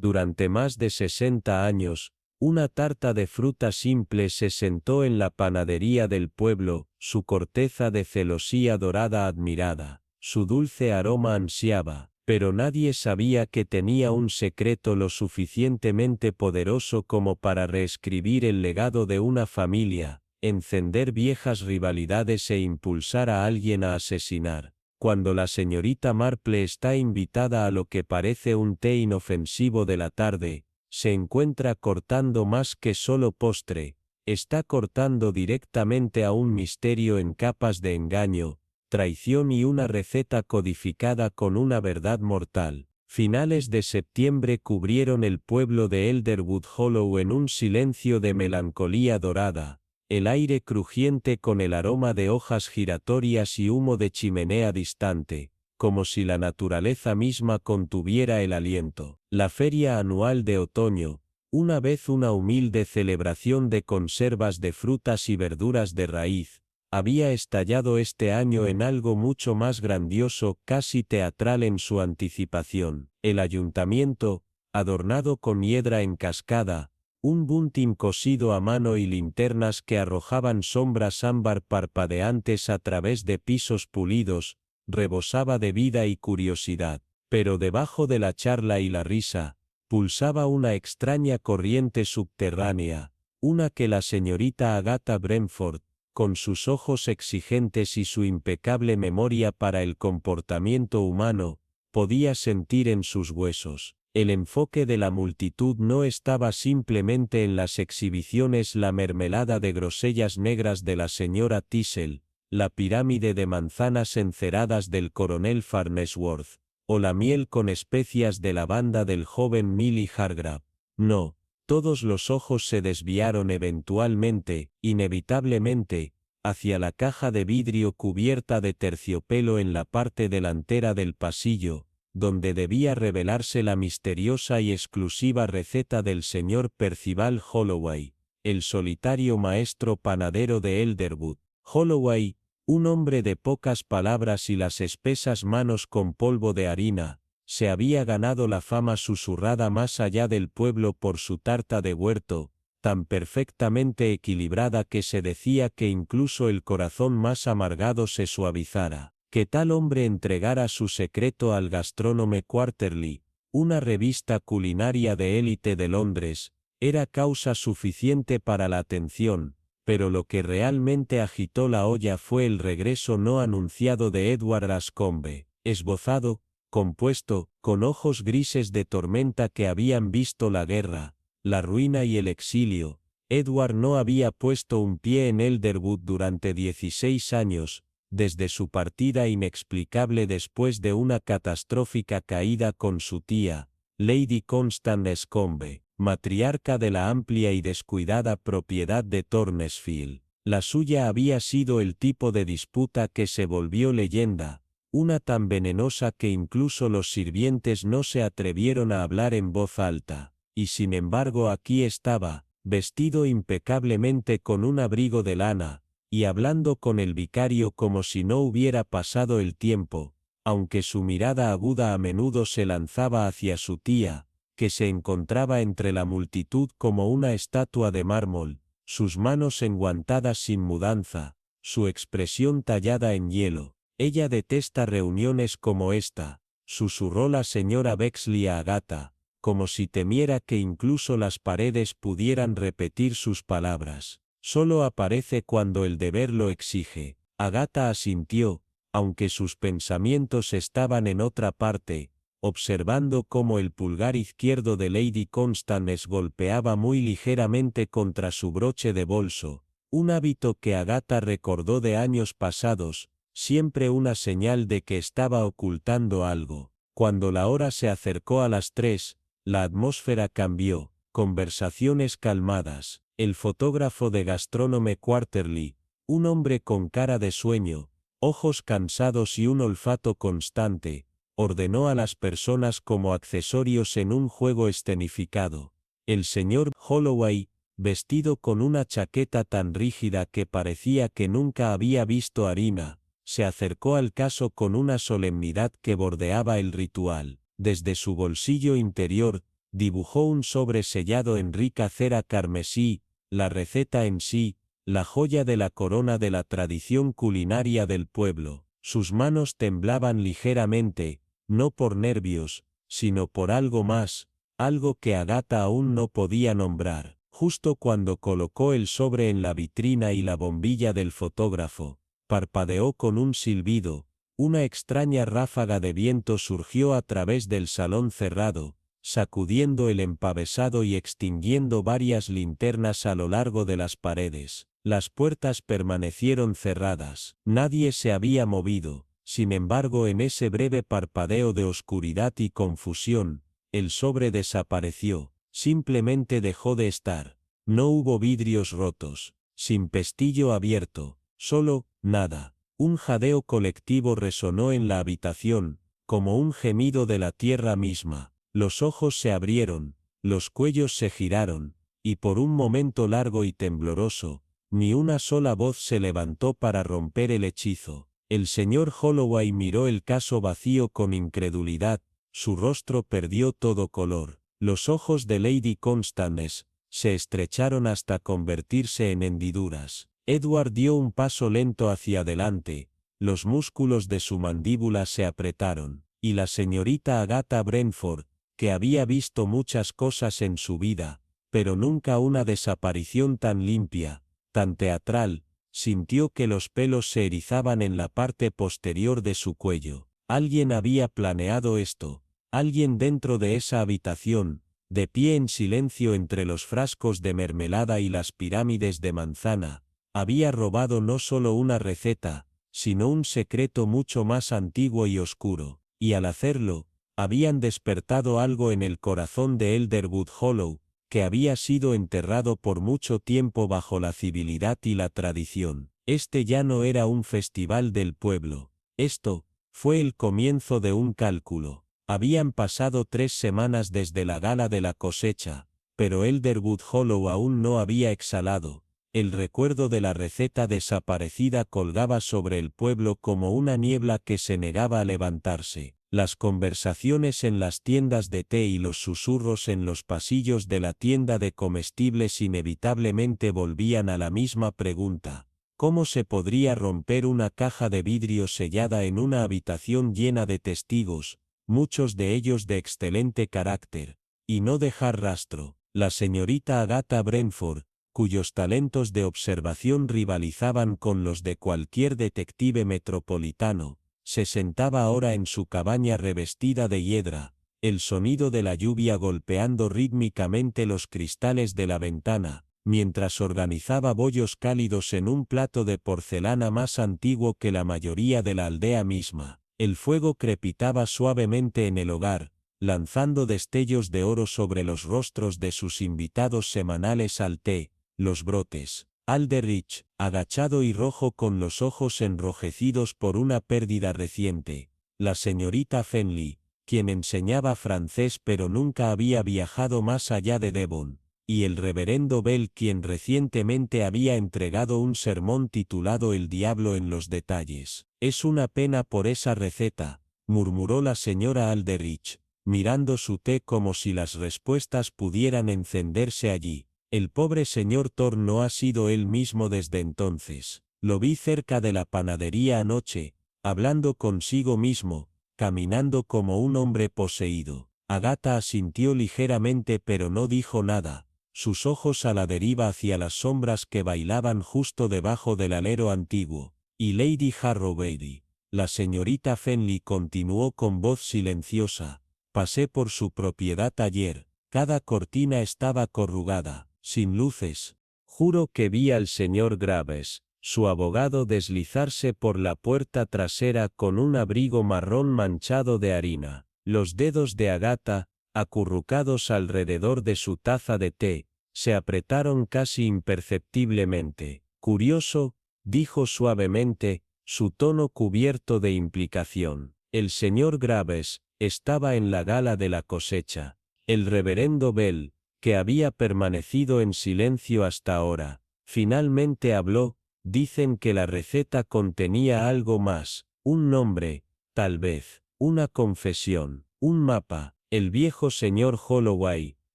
Durante más de 60 años, una tarta de fruta simple se sentó en la panadería del pueblo, su corteza de celosía dorada admirada, su dulce aroma ansiaba, pero nadie sabía que tenía un secreto lo suficientemente poderoso como para reescribir el legado de una familia, encender viejas rivalidades e impulsar a alguien a asesinar. Cuando la señorita Marple está invitada a lo que parece un té inofensivo de la tarde, se encuentra cortando más que solo postre, está cortando directamente a un misterio en capas de engaño, traición y una receta codificada con una verdad mortal. Finales de septiembre cubrieron el pueblo de Elderwood Hollow en un silencio de melancolía dorada, el aire crujiente con el aroma de hojas giratorias y humo de chimenea distante, como si la naturaleza misma contuviera el aliento. La feria anual de otoño, una vez una humilde celebración de conservas de frutas y verduras de raíz, había estallado este año en algo mucho más grandioso, casi teatral en su anticipación. El ayuntamiento, adornado con hiedra en cascada, un bunting cosido a mano y linternas que arrojaban sombras ámbar parpadeantes a través de pisos pulidos, rebosaba de vida y curiosidad, pero debajo de la charla y la risa, pulsaba una extraña corriente subterránea, una que la señorita Agatha Brentford, con sus ojos exigentes y su impecable memoria para el comportamiento humano, podía sentir en sus huesos. El enfoque de la multitud no estaba simplemente en las exhibiciones, la mermelada de grosellas negras de la señora Teasel, la pirámide de manzanas enceradas del coronel Farnsworth, o la miel con especias de lavanda del joven Millie Hargrave. No, todos los ojos se desviaron eventualmente, inevitablemente, hacia la caja de vidrio cubierta de terciopelo en la parte delantera del pasillo, donde debía revelarse la misteriosa y exclusiva receta del señor Percival Holloway, el solitario maestro panadero de Elderwood. Holloway, un hombre de pocas palabras y las espesas manos con polvo de harina, se había ganado la fama susurrada más allá del pueblo por su tarta de huerto, tan perfectamente equilibrada que se decía que incluso el corazón más amargado se suavizara. Que tal hombre entregara su secreto al Gastronome Quarterly, una revista culinaria de élite de Londres, era causa suficiente para la atención, pero lo que realmente agitó la olla fue el regreso no anunciado de Edward Anscombe, esbozado, compuesto, con ojos grises de tormenta que habían visto la guerra, la ruina y el exilio. Edward no había puesto un pie en Elderwood durante 16 años, desde su partida inexplicable después de una catastrófica caída con su tía, Lady Constance Anscombe, matriarca de la amplia y descuidada propiedad de Thornesfield. La suya había sido el tipo de disputa que se volvió leyenda, una tan venenosa que incluso los sirvientes no se atrevieron a hablar en voz alta, y sin embargo aquí estaba, vestido impecablemente con un abrigo de lana, y hablando con el vicario como si no hubiera pasado el tiempo, aunque su mirada aguda a menudo se lanzaba hacia su tía, que se encontraba entre la multitud como una estatua de mármol, sus manos enguantadas sin mudanza, su expresión tallada en hielo. Ella detesta reuniones como esta, susurró la señora Bexley a Agatha, como si temiera que incluso las paredes pudieran repetir sus palabras. Solo aparece cuando el deber lo exige. Agatha asintió, aunque sus pensamientos estaban en otra parte, observando cómo el pulgar izquierdo de Lady Constance golpeaba muy ligeramente contra su broche de bolso, un hábito que Agatha recordó de años pasados, siempre una señal de que estaba ocultando algo. Cuando la hora se acercó a las 3, la atmósfera cambió, conversaciones calmadas. El fotógrafo de Gastronome Quarterly, un hombre con cara de sueño, ojos cansados y un olfato constante, ordenó a las personas como accesorios en un juego escenificado. El señor Holloway, vestido con una chaqueta tan rígida que parecía que nunca había visto harina, se acercó al caso con una solemnidad que bordeaba el ritual. Desde su bolsillo interior, dibujó un sobre sellado en rica cera carmesí, la receta en sí, la joya de la corona de la tradición culinaria del pueblo. Sus manos temblaban ligeramente, no por nervios, sino por algo más, algo que Agatha aún no podía nombrar. Justo cuando colocó el sobre en la vitrina y la bombilla del fotógrafo, parpadeó con un silbido, una extraña ráfaga de viento surgió a través del salón cerrado, sacudiendo el empavesado y extinguiendo varias linternas a lo largo de las paredes. Las puertas permanecieron cerradas. Nadie se había movido. Sin embargo, en ese breve parpadeo de oscuridad y confusión, el sobre desapareció. Simplemente dejó de estar. No hubo vidrios rotos, sin pestillo abierto, solo nada. Un jadeo colectivo resonó en la habitación, como un gemido de la tierra misma. Los ojos se abrieron, los cuellos se giraron, y por un momento largo y tembloroso, ni una sola voz se levantó para romper el hechizo. El señor Holloway miró el caso vacío con incredulidad, su rostro perdió todo color. Los ojos de Lady Constance se estrecharon hasta convertirse en hendiduras. Edward dio un paso lento hacia adelante, los músculos de su mandíbula se apretaron, y la señorita Agatha Brentford, que había visto muchas cosas en su vida, pero nunca una desaparición tan limpia, tan teatral, sintió que los pelos se erizaban en la parte posterior de su cuello. Alguien había planeado esto, alguien dentro de esa habitación, de pie en silencio entre los frascos de mermelada y las pirámides de manzana, había robado no solo una receta, sino un secreto mucho más antiguo y oscuro, y al hacerlo, habían despertado algo en el corazón de Elderwood Hollow, que había sido enterrado por mucho tiempo bajo la civilidad y la tradición. Este ya no era un festival del pueblo. Esto fue el comienzo de un cálculo. Habían pasado 3 semanas desde la gala de la cosecha, pero Elderwood Hollow aún no había exhalado. El recuerdo de la receta desaparecida colgaba sobre el pueblo como una niebla que se negaba a levantarse. Las conversaciones en las tiendas de té y los susurros en los pasillos de la tienda de comestibles inevitablemente volvían a la misma pregunta. ¿Cómo se podría romper una caja de vidrio sellada en una habitación llena de testigos, muchos de ellos de excelente carácter, y no dejar rastro? La señorita Agatha Brentford, cuyos talentos de observación rivalizaban con los de cualquier detective metropolitano, se sentaba ahora en su cabaña revestida de hiedra, el sonido de la lluvia golpeando rítmicamente los cristales de la ventana, mientras organizaba bollos cálidos en un plato de porcelana más antiguo que la mayoría de la aldea misma. El fuego crepitaba suavemente en el hogar, lanzando destellos de oro sobre los rostros de sus invitados semanales al té, los brotes. Alderich, agachado y rojo con los ojos enrojecidos por una pérdida reciente. La señorita Fenley, quien enseñaba francés pero nunca había viajado más allá de Devon. Y el reverendo Bell, quien recientemente había entregado un sermón titulado El diablo en los detalles. Es una pena por esa receta, murmuró la señora Alderich, mirando su té como si las respuestas pudieran encenderse allí. El pobre señor Thorne no ha sido él mismo desde entonces. Lo vi cerca de la panadería anoche, hablando consigo mismo, caminando como un hombre poseído. Agatha asintió ligeramente pero no dijo nada, sus ojos a la deriva hacia las sombras que bailaban justo debajo del alero antiguo. Y Lady Harrowby, la señorita Fenley continuó con voz silenciosa, pasé por su propiedad ayer, cada cortina estaba corrugada. Sin luces. Juro que vi al señor Graves, su abogado, deslizarse por la puerta trasera con un abrigo marrón manchado de harina. Los dedos de Agatha, acurrucados alrededor de su taza de té, se apretaron casi imperceptiblemente. Curioso, dijo suavemente, su tono cubierto de implicación. El señor Graves estaba en la gala de la cosecha. El reverendo Bell, que había permanecido en silencio hasta ahora, finalmente habló. Dicen que la receta contenía algo más, un nombre, tal vez, una confesión, un mapa. El viejo señor Holloway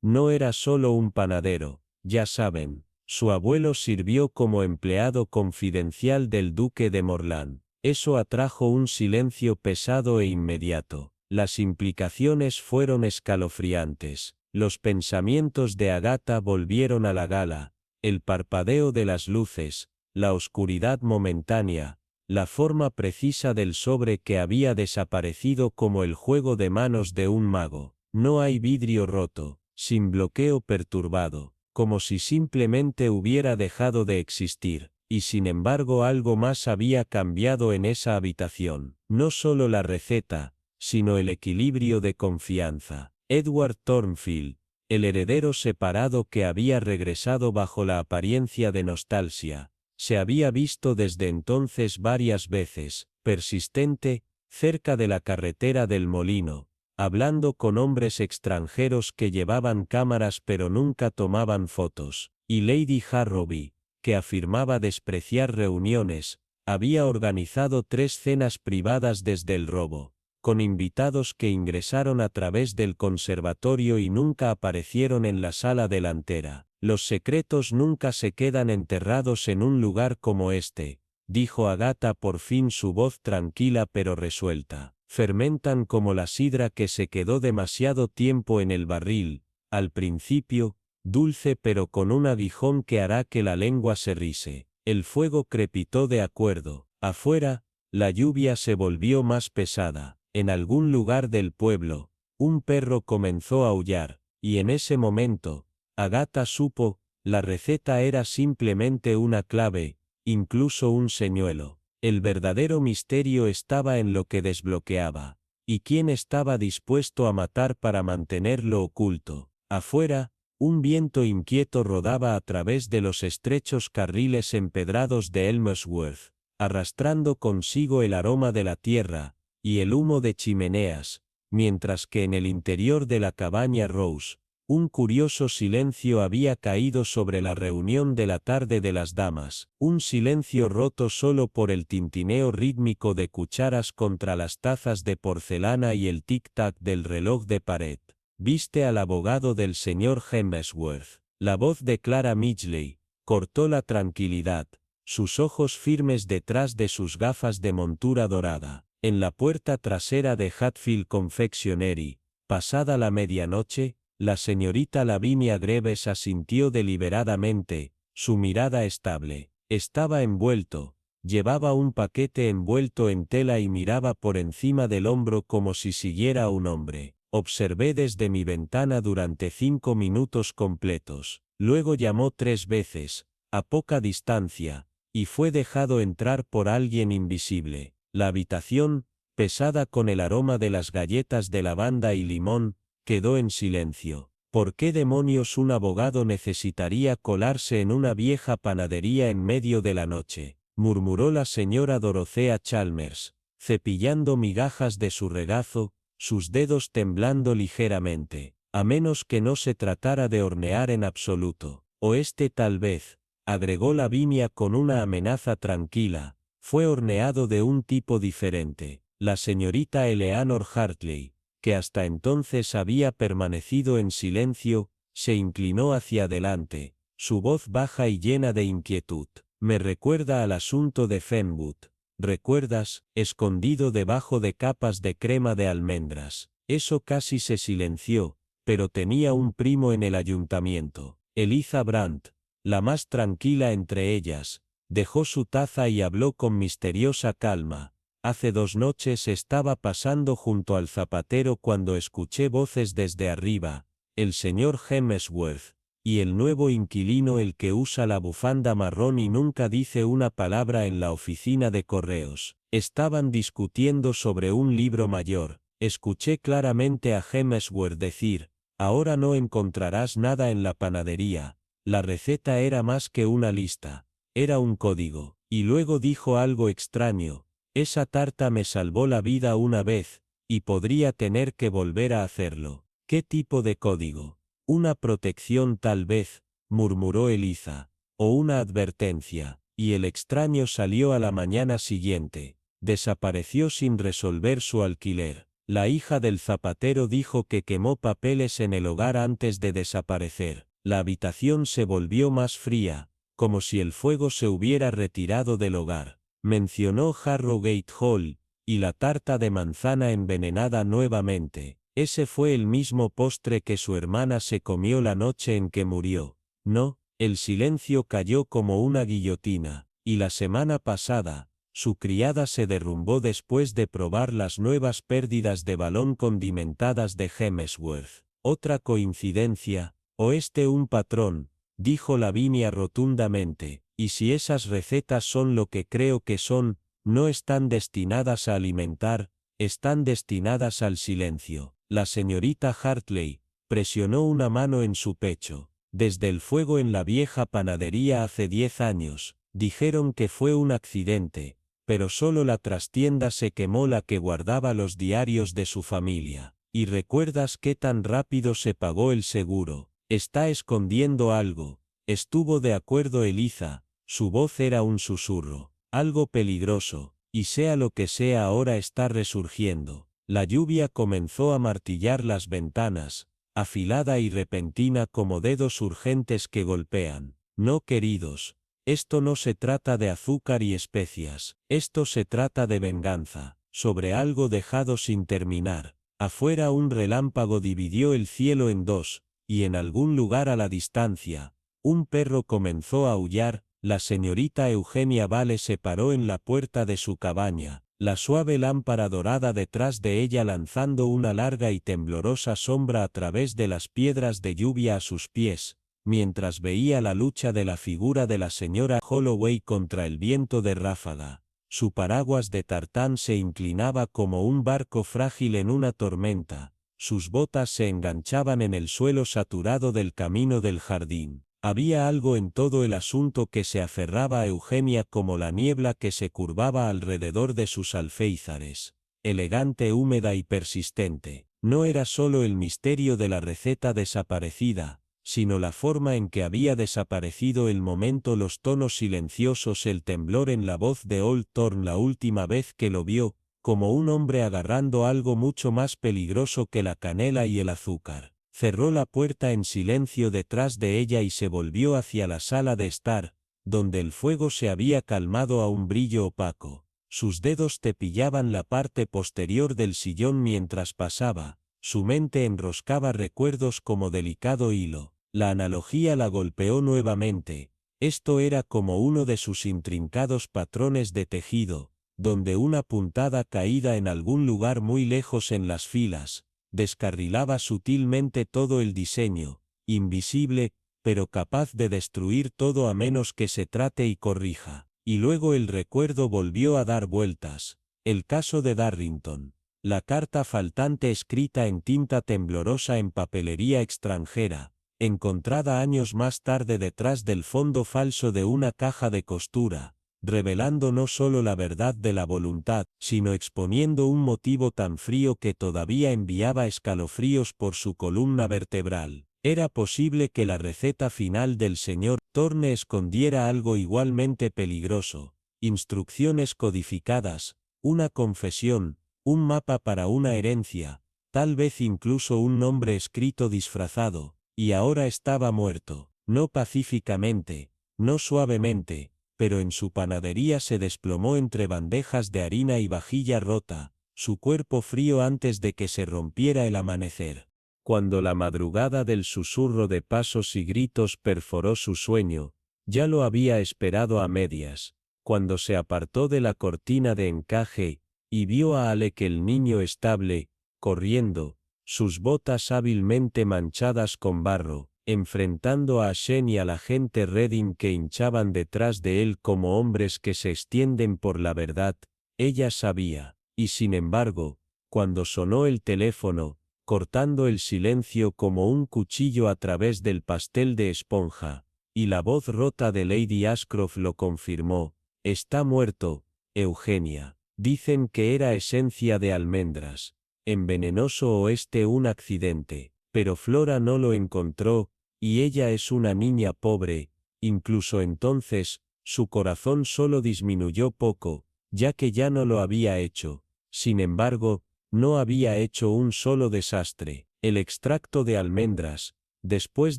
no era solo un panadero, ya saben. Su abuelo sirvió como empleado confidencial del duque de Morland. Eso atrajo un silencio pesado e inmediato. Las implicaciones fueron escalofriantes. Los pensamientos de Agatha volvieron a la gala. El parpadeo de las luces, la oscuridad momentánea, la forma precisa del sobre que había desaparecido como el juego de manos de un mago. No hay vidrio roto, sin bloqueo perturbado, como si simplemente hubiera dejado de existir, y sin embargo algo más había cambiado en esa habitación. No solo la receta, sino el equilibrio de confianza. Edward Thornfield, el heredero separado que había regresado bajo la apariencia de nostalgia, se había visto desde entonces varias veces, persistente, cerca de la carretera del molino, hablando con hombres extranjeros que llevaban cámaras pero nunca tomaban fotos, y Lady Harrowby, que afirmaba despreciar reuniones, había organizado 3 cenas privadas desde el robo, con invitados que ingresaron a través del conservatorio y nunca aparecieron en la sala delantera. Los secretos nunca se quedan enterrados en un lugar como este, dijo Agatha por fin, su voz tranquila pero resuelta. Fermentan como la sidra que se quedó demasiado tiempo en el barril, al principio, dulce pero con un aguijón que hará que la lengua se rise. El fuego crepitó de acuerdo. Afuera, la lluvia se volvió más pesada. En algún lugar del pueblo, un perro comenzó a aullar, y en ese momento, Agatha supo, la receta era simplemente una clave, incluso un señuelo. El verdadero misterio estaba en lo que desbloqueaba. ¿Y quién estaba dispuesto a matar para mantenerlo oculto? Afuera, un viento inquieto rodaba a través de los estrechos carriles empedrados de Elmsworth, arrastrando consigo el aroma de la tierra y el humo de chimeneas, mientras que en el interior de la cabaña Rose, un curioso silencio había caído sobre la reunión de la tarde de las damas, un silencio roto solo por el tintineo rítmico de cucharas contra las tazas de porcelana y el tic-tac del reloj de pared. «Viste al abogado del señor Hemsworth». La voz de Clara Midgley cortó la tranquilidad, sus ojos firmes detrás de sus gafas de montura dorada. En la puerta trasera de Hatfield Confectionery, pasada la medianoche, la señorita Lavinia Greaves asintió deliberadamente, su mirada estable. Estaba envuelto, llevaba un paquete envuelto en tela y miraba por encima del hombro como si siguiera a un hombre. Observé desde mi ventana durante 5 minutos completos. Luego llamó 3 veces, a poca distancia, y fue dejado entrar por alguien invisible. La habitación, pesada con el aroma de las galletas de lavanda y limón, quedó en silencio. ¿Por qué demonios un abogado necesitaría colarse en una vieja panadería en medio de la noche?, murmuró la señora Dorothea Chalmers, cepillando migajas de su regazo, sus dedos temblando ligeramente. A menos que no se tratara de hornear en absoluto. O tal vez, agregó Lavinia con una amenaza tranquila, fue horneado de un tipo diferente. La señorita Eleanor Hartley, que hasta entonces había permanecido en silencio, se inclinó hacia adelante, su voz baja y llena de inquietud. Me recuerda al asunto de Fenwood. ¿Recuerdas? Escondido debajo de capas de crema de almendras. Eso casi se silenció, pero tenía un primo en el ayuntamiento. Eliza Brandt, la más tranquila entre ellas, dejó su taza y habló con misteriosa calma. Hace 2 noches estaba pasando junto al zapatero cuando escuché voces desde arriba. El señor Hemsworth y el nuevo inquilino, el que usa la bufanda marrón y nunca dice una palabra en la oficina de correos, estaban discutiendo sobre un libro mayor. Escuché claramente a Hemsworth decir: «Ahora no encontrarás nada en la panadería». La receta era más que una lista, era un código. Y luego dijo algo extraño: «Esa tarta me salvó la vida una vez, y podría tener que volver a hacerlo». ¿Qué tipo de código? «Una protección tal vez», murmuró Eliza, «o una advertencia». Y el extraño salió a la mañana siguiente. Desapareció sin resolver su alquiler. La hija del zapatero dijo que quemó papeles en el hogar antes de desaparecer. La habitación se volvió más fría, como si el fuego se hubiera retirado del hogar. Mencionó Harrogate Hall, y la tarta de manzana envenenada nuevamente. Ese fue el mismo postre que su hermana se comió la noche en que murió. No, el silencio cayó como una guillotina, y la semana pasada, su criada se derrumbó después de probar las nuevas pérdidas de balón condimentadas de Hemsworth. Otra coincidencia, o un patrón, dijo Lavinia rotundamente, y si esas recetas son lo que creo que son, no están destinadas a alimentar, están destinadas al silencio. La señorita Hartley presionó una mano en su pecho. Desde el fuego en la vieja panadería hace 10 años, dijeron que fue un accidente, pero solo la trastienda se quemó, la que guardaba los diarios de su familia. ¿Y recuerdas qué tan rápido se pagó el seguro? Está escondiendo algo. Estuvo de acuerdo Eliza, su voz era un susurro. Algo peligroso, y sea lo que sea ahora está resurgiendo. La lluvia comenzó a martillar las ventanas, afilada y repentina como dedos urgentes que golpean. No, queridos, esto no se trata de azúcar y especias, esto se trata de venganza, sobre algo dejado sin terminar. Afuera un relámpago dividió el cielo en dos, y en algún lugar a la distancia, un perro comenzó a aullar. La señorita Eugenia Vale se paró en la puerta de su cabaña, la suave lámpara dorada detrás de ella lanzando una larga y temblorosa sombra a través de las piedras de lluvia a sus pies, mientras veía la lucha de la figura de la señora Holloway contra el viento de ráfaga. Su paraguas de tartán se inclinaba como un barco frágil en una tormenta, sus botas se enganchaban en el suelo saturado del camino del jardín. Había algo en todo el asunto que se aferraba a Eugenia como la niebla que se curvaba alrededor de sus alféizares. Elegante, húmeda y persistente. No era solo el misterio de la receta desaparecida, sino la forma en que había desaparecido el momento, los tonos silenciosos, el temblor en la voz de Old Thorne la última vez que lo vio, como un hombre agarrando algo mucho más peligroso que la canela y el azúcar. Cerró la puerta en silencio detrás de ella y se volvió hacia la sala de estar, donde el fuego se había calmado a un brillo opaco. Sus dedos tepillaban la parte posterior del sillón mientras pasaba, su mente enroscaba recuerdos como delicado hilo. La analogía la golpeó nuevamente. Esto era como uno de sus intrincados patrones de tejido, donde una puntada caída en algún lugar muy lejos en las filas, descarrilaba sutilmente todo el diseño, invisible, pero capaz de destruir todo a menos que se trate y corrija. Y luego el recuerdo volvió a dar vueltas. El caso de Darrington. La carta faltante escrita en tinta temblorosa en papelería extranjera, encontrada años más tarde detrás del fondo falso de una caja de costura, revelando no solo la verdad de la voluntad, sino exponiendo un motivo tan frío que todavía enviaba escalofríos por su columna vertebral. Era posible que la receta final del señor Thorne escondiera algo igualmente peligroso: instrucciones codificadas, una confesión, un mapa para una herencia, tal vez incluso un nombre escrito disfrazado, y ahora estaba muerto, no pacíficamente, no suavemente, pero en su panadería se desplomó entre bandejas de harina y vajilla rota, su cuerpo frío antes de que se rompiera el amanecer. Cuando la madrugada del susurro de pasos y gritos perforó su sueño, ya lo había esperado a medias, cuando se apartó de la cortina de encaje, y vio a Alec el niño estable, corriendo, sus botas hábilmente manchadas con barro, enfrentando a Shen y a la gente Redding que hinchaban detrás de él como hombres que se extienden por la verdad. Ella sabía, y sin embargo, cuando sonó el teléfono, cortando el silencio como un cuchillo a través del pastel de esponja, y la voz rota de Lady Ashcroft lo confirmó: «Está muerto, Eugenia. Dicen que era esencia de almendras. Envenenoso o un accidente, pero Flora no lo encontró, y ella es una niña pobre». Incluso entonces, su corazón solo disminuyó poco, ya que ya no lo había hecho. Sin embargo, no había hecho un solo desastre. El extracto de almendras, después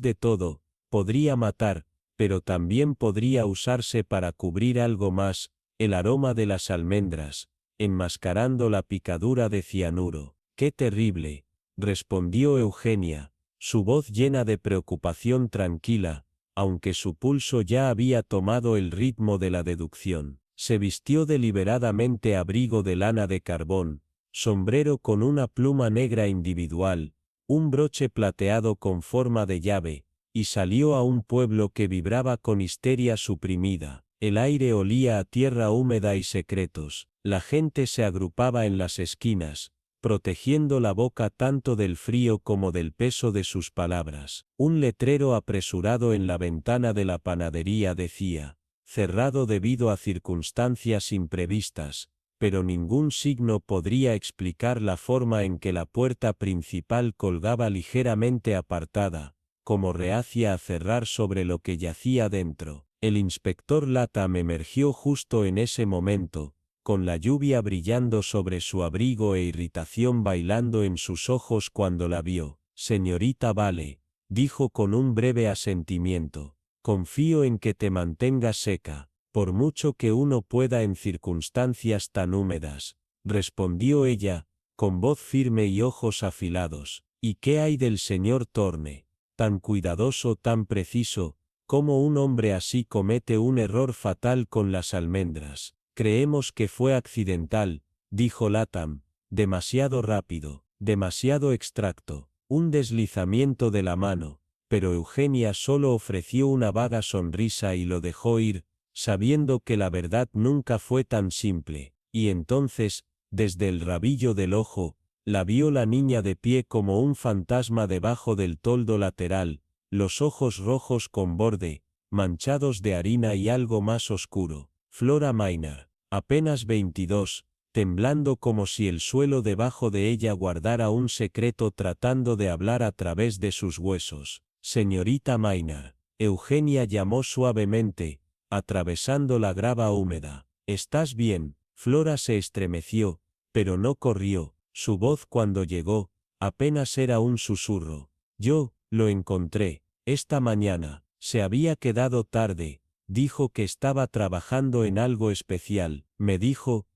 de todo, podría matar, pero también podría usarse para cubrir algo más, el aroma de las almendras, enmascarando la picadura de cianuro. ¡Qué terrible!, respondió Eugenia, su voz llena de preocupación tranquila, aunque su pulso ya había tomado el ritmo de la deducción. Se vistió deliberadamente abrigo de lana de carbón, sombrero con una pluma negra individual, un broche plateado con forma de llave, y salió a un pueblo que vibraba con histeria suprimida. El aire olía a tierra húmeda y secretos, la gente se agrupaba en las esquinas, protegiendo la boca tanto del frío como del peso de sus palabras. Un letrero apresurado en la ventana de la panadería decía, cerrado debido a circunstancias imprevistas, pero ningún signo podría explicar la forma en que la puerta principal colgaba ligeramente apartada, como reacia a cerrar sobre lo que yacía dentro. El inspector Latham emergió justo en ese momento, con la lluvia brillando sobre su abrigo e irritación bailando en sus ojos cuando la vio. Señorita Vale, dijo con un breve asentimiento, confío en que te mantengas seca, por mucho que uno pueda en circunstancias tan húmedas, respondió ella, con voz firme y ojos afilados. ¿Y qué hay del señor Thorne? Tan cuidadoso, tan preciso, ¿cómo un hombre así comete un error fatal con las almendras? Creemos que fue accidental, dijo Latham, demasiado rápido, demasiado extracto, un deslizamiento de la mano, pero Eugenia solo ofreció una vaga sonrisa y lo dejó ir, sabiendo que la verdad nunca fue tan simple, y entonces, desde el rabillo del ojo, la vio la niña de pie como un fantasma debajo del toldo lateral, los ojos rojos con borde, manchados de harina y algo más oscuro. Flora Maynard, apenas 22, temblando como si el suelo debajo de ella guardara un secreto tratando de hablar a través de sus huesos. Señorita Maynard, Eugenia llamó suavemente, atravesando la grava húmeda. ¿Estás bien? Flora se estremeció, pero no corrió. Su voz cuando llegó, apenas era un susurro. Yo, lo encontré, esta mañana, se había quedado tarde, dijo que estaba trabajando en algo especial, me dijo,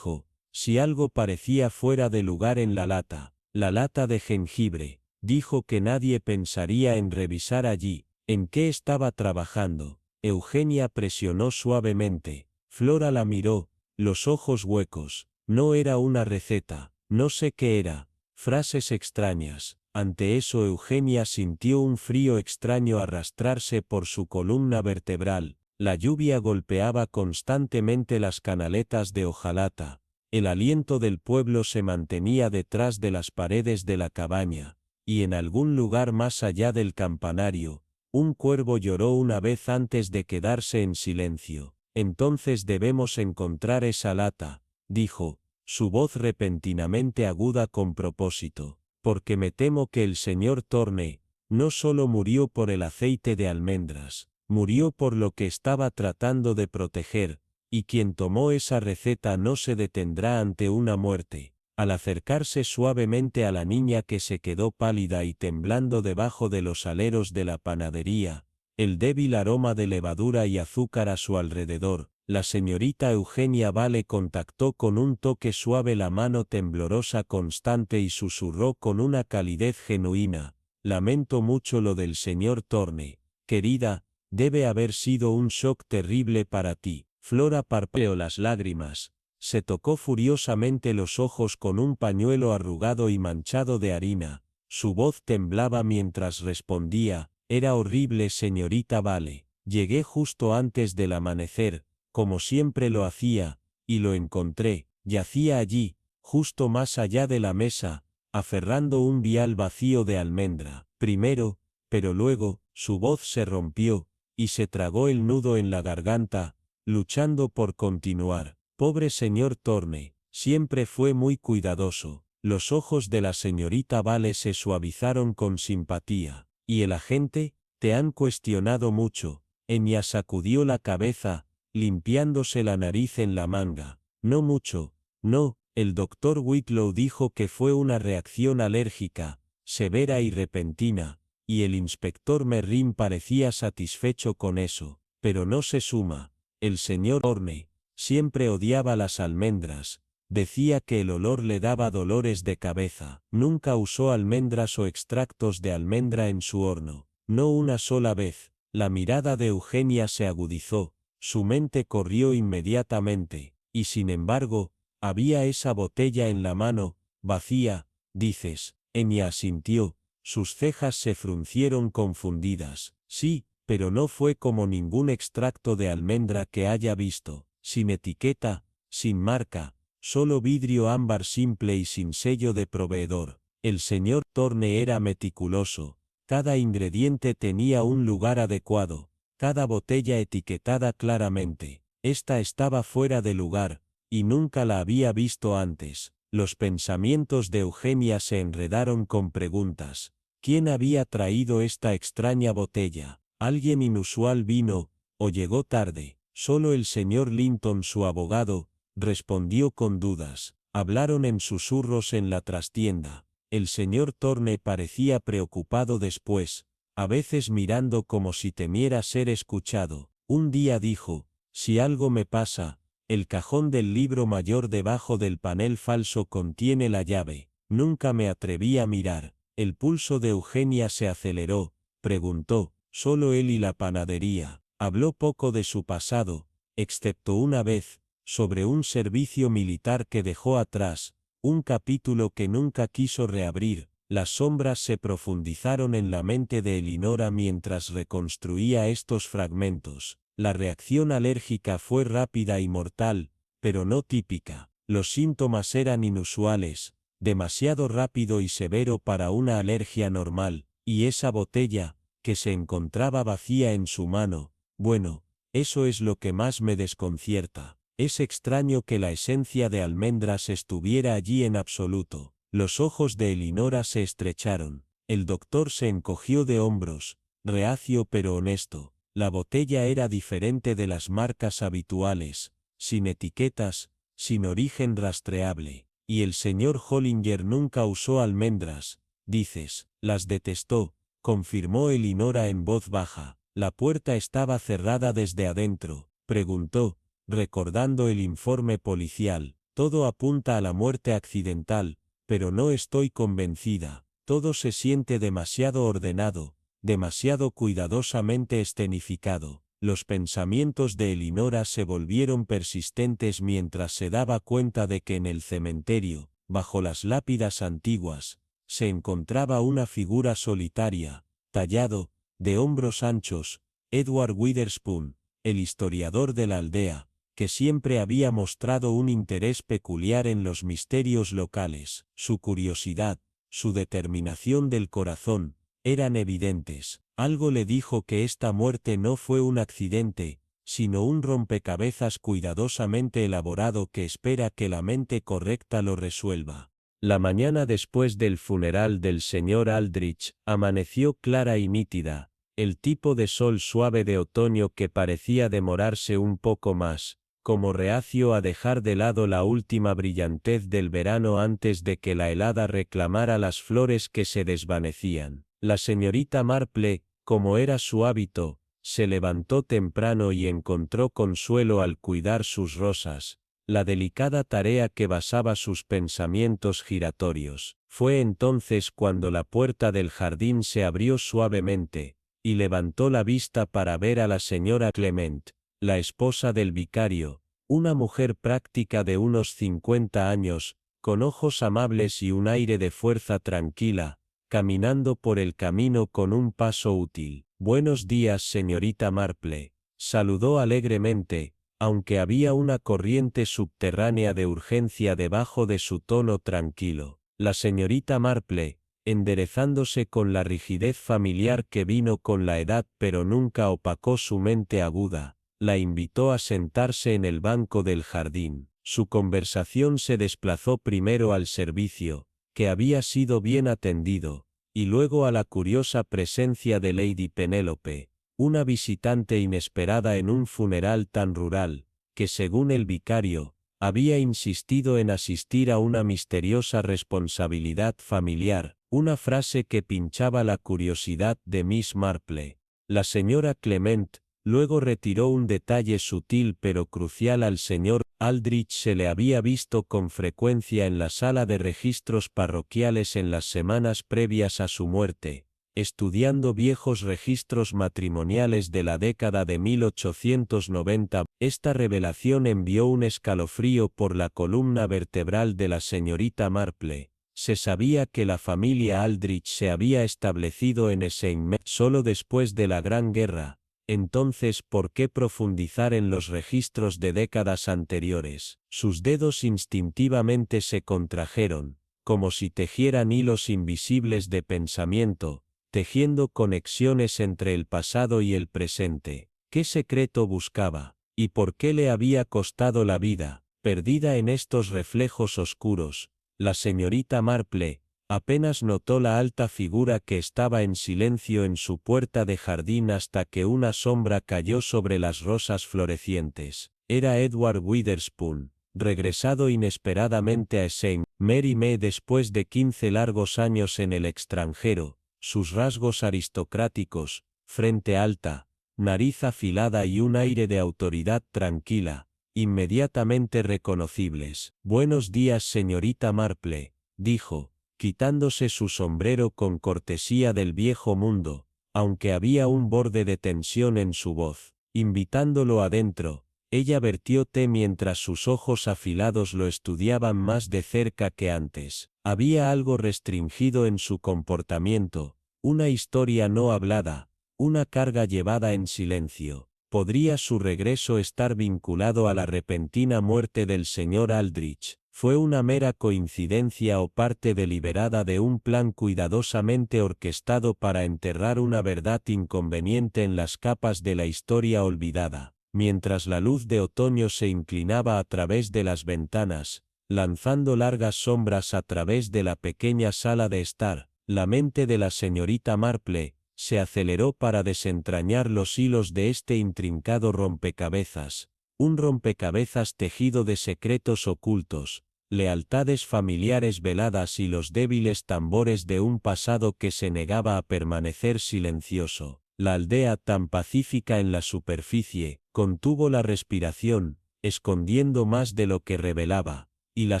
si algo parecía fuera de lugar en la lata de jengibre, dijo que nadie pensaría en revisar allí, ¿en qué estaba trabajando? Eugenia presionó suavemente, Flora la miró, los ojos huecos, no era una receta, no sé qué era, frases extrañas. Ante eso Eugenia sintió un frío extraño arrastrarse por su columna vertebral, la lluvia golpeaba constantemente las canaletas de hojalata, el aliento del pueblo se mantenía detrás de las paredes de la cabaña, y en algún lugar más allá del campanario, un cuervo lloró una vez antes de quedarse en silencio. Entonces debemos encontrar esa lata, dijo, su voz repentinamente aguda con propósito. Porque me temo que el señor Thorne, no solo murió por el aceite de almendras, murió por lo que estaba tratando de proteger, y quien tomó esa receta no se detendrá ante una muerte. Al acercarse suavemente a la niña que se quedó pálida y temblando debajo de los aleros de la panadería, el débil aroma de levadura y azúcar a su alrededor, la señorita Eugenia Vale contactó con un toque suave la mano temblorosa constante y susurró con una calidez genuina, lamento mucho lo del señor Thorne, querida, debe haber sido un shock terrible para ti. Flora parpadeó las lágrimas, se tocó furiosamente los ojos con un pañuelo arrugado y manchado de harina, su voz temblaba mientras respondía, era horrible señorita Vale, llegué justo antes del amanecer, como siempre lo hacía, y lo encontré, yacía allí, justo más allá de la mesa, aferrando un vial vacío de almendra. Primero, pero luego, su voz se rompió, y se tragó el nudo en la garganta, luchando por continuar. Pobre señor Thorne, siempre fue muy cuidadoso. Los ojos de la señorita Vale se suavizaron con simpatía. ¿Y el agente? Te han cuestionado mucho. Enya sacudió la cabeza, limpiándose la nariz en la manga. No mucho, no, El doctor Whitlow dijo que fue una reacción alérgica, severa y repentina, y el inspector Merrin parecía satisfecho con eso, pero no se suma. El señor Thorne siempre odiaba las almendras, decía que el olor le daba dolores de cabeza. Nunca usó almendras o extractos de almendra en su horno, no una sola vez. La mirada de Eugenia se agudizó, su mente corrió inmediatamente, y sin embargo, había esa botella en la mano, vacía, dices. Enya asintió, sus cejas se fruncieron confundidas. Sí, pero no fue como ningún extracto de almendra que haya visto, sin etiqueta, sin marca, solo vidrio ámbar simple y sin sello de proveedor. El señor Thorne era meticuloso, cada ingrediente tenía un lugar adecuado, cada botella etiquetada claramente. Esta estaba fuera de lugar, y nunca la había visto antes. Los pensamientos de Eugenia se enredaron con preguntas. ¿Quién había traído esta extraña botella? ¿Alguien inusual vino, o llegó tarde? Solo el señor Linton, su abogado, respondió con dudas. Hablaron en susurros en la trastienda. El señor Thorne parecía preocupado después, a veces mirando como si temiera ser escuchado. Un día dijo, si algo me pasa, el cajón del libro mayor debajo del panel falso contiene la llave. Nunca me atreví a mirar. El pulso de Eugenia se aceleró. Preguntó, ¿solo él y la panadería? Habló poco de su pasado, excepto una vez, sobre un servicio militar que dejó atrás, un capítulo que nunca quiso reabrir. Las sombras se profundizaron en la mente de Elinora mientras reconstruía estos fragmentos. La reacción alérgica fue rápida y mortal, pero no típica. Los síntomas eran inusuales, demasiado rápido y severo para una alergia normal, y esa botella, que se encontraba vacía en su mano, bueno, eso es lo que más me desconcierta. Es extraño que la esencia de almendras estuviera allí en absoluto. Los ojos de Elinora se estrecharon. El doctor se encogió de hombros, reacio pero honesto. La botella era diferente de las marcas habituales, sin etiquetas, sin origen rastreable. Y el señor Hollinger nunca usó almendras, dices. Las detestó, confirmó Elinora en voz baja. La puerta estaba cerrada desde adentro. Preguntó, recordando el informe policial. Todo apunta a la muerte accidental, pero no estoy convencida. Todo se siente demasiado ordenado, demasiado cuidadosamente escenificado. Los pensamientos de Elinora se volvieron persistentes mientras se daba cuenta de que en el cementerio, bajo las lápidas antiguas, se encontraba una figura solitaria, tallado, de hombros anchos, Edward Witherspoon, el historiador de la aldea, que siempre había mostrado un interés peculiar en los misterios locales. Su curiosidad, su determinación del corazón, eran evidentes. Algo le dijo que esta muerte no fue un accidente, sino un rompecabezas cuidadosamente elaborado que espera que la mente correcta lo resuelva. La mañana después del funeral del señor Aldrich amaneció clara y nítida, el tipo de sol suave de otoño que parecía demorarse un poco más, como reacio a dejar de lado la última brillantez del verano antes de que la helada reclamara las flores que se desvanecían. La señorita Marple, como era su hábito, se levantó temprano y encontró consuelo al cuidar sus rosas, la delicada tarea que basaba sus pensamientos giratorios. Fue entonces cuando la puerta del jardín se abrió suavemente, y levantó la vista para ver a la señora Clement, la esposa del vicario, una mujer práctica de unos 50 años, con ojos amables y un aire de fuerza tranquila, caminando por el camino con un paso útil. Buenos días, señorita Marple, saludó alegremente, aunque había una corriente subterránea de urgencia debajo de su tono tranquilo. La señorita Marple, enderezándose con la rigidez familiar que vino con la edad pero nunca opacó su mente aguda, la invitó a sentarse en el banco del jardín. Su conversación se desplazó primero al servicio, que había sido bien atendido, y luego a la curiosa presencia de Lady Penélope, una visitante inesperada en un funeral tan rural, que según el vicario, Había insistido en asistir a una misteriosa responsabilidad familiar, una frase que pinchaba la curiosidad de Miss Marple. La señora Clement luego retiró un detalle sutil pero crucial al señor Aldrich. Se le había visto con frecuencia en la sala de registros parroquiales en las semanas previas a su muerte, estudiando viejos registros matrimoniales de la década de 1890. Esta revelación envió un escalofrío por la columna vertebral de la señorita Marple. Se sabía que la familia Aldrich se había establecido en Saint-Mary solo después de la Gran Guerra. Entonces, ¿por qué profundizar en los registros de décadas anteriores? Sus dedos instintivamente se contrajeron, como si tejieran hilos invisibles de pensamiento, tejiendo conexiones entre el pasado y el presente. ¿Qué secreto buscaba? ¿Y por qué le había costado la vida? Perdida en estos reflejos oscuros, la señorita Marple apenas notó la alta figura que estaba en silencio en su puerta de jardín hasta que una sombra cayó sobre las rosas florecientes. Era Edward Witherspoon, regresado inesperadamente a Saint Mary Mead después de 15 largos años en el extranjero. Sus rasgos aristocráticos, frente alta, nariz afilada y un aire de autoridad tranquila, inmediatamente reconocibles. «Buenos días, señorita Marple», dijo, quitándose su sombrero con cortesía del viejo mundo, aunque había un borde de tensión en su voz. Invitándolo adentro, ella vertió té mientras sus ojos afilados lo estudiaban más de cerca que antes. Había algo restringido en su comportamiento, una historia no hablada, una carga llevada en silencio. ¿Podría su regreso estar vinculado a la repentina muerte del señor Aldrich? ¿Fue una mera coincidencia o parte deliberada de un plan cuidadosamente orquestado para enterrar una verdad inconveniente en las capas de la historia olvidada? Mientras la luz de otoño se inclinaba a través de las ventanas, lanzando largas sombras a través de la pequeña sala de estar, la mente de la señorita Marple se aceleró para desentrañar los hilos de este intrincado rompecabezas, un rompecabezas tejido de secretos ocultos, lealtades familiares veladas y los débiles tambores de un pasado que se negaba a permanecer silencioso. La aldea, tan pacífica en la superficie, contuvo la respiración, escondiendo más de lo que revelaba, y la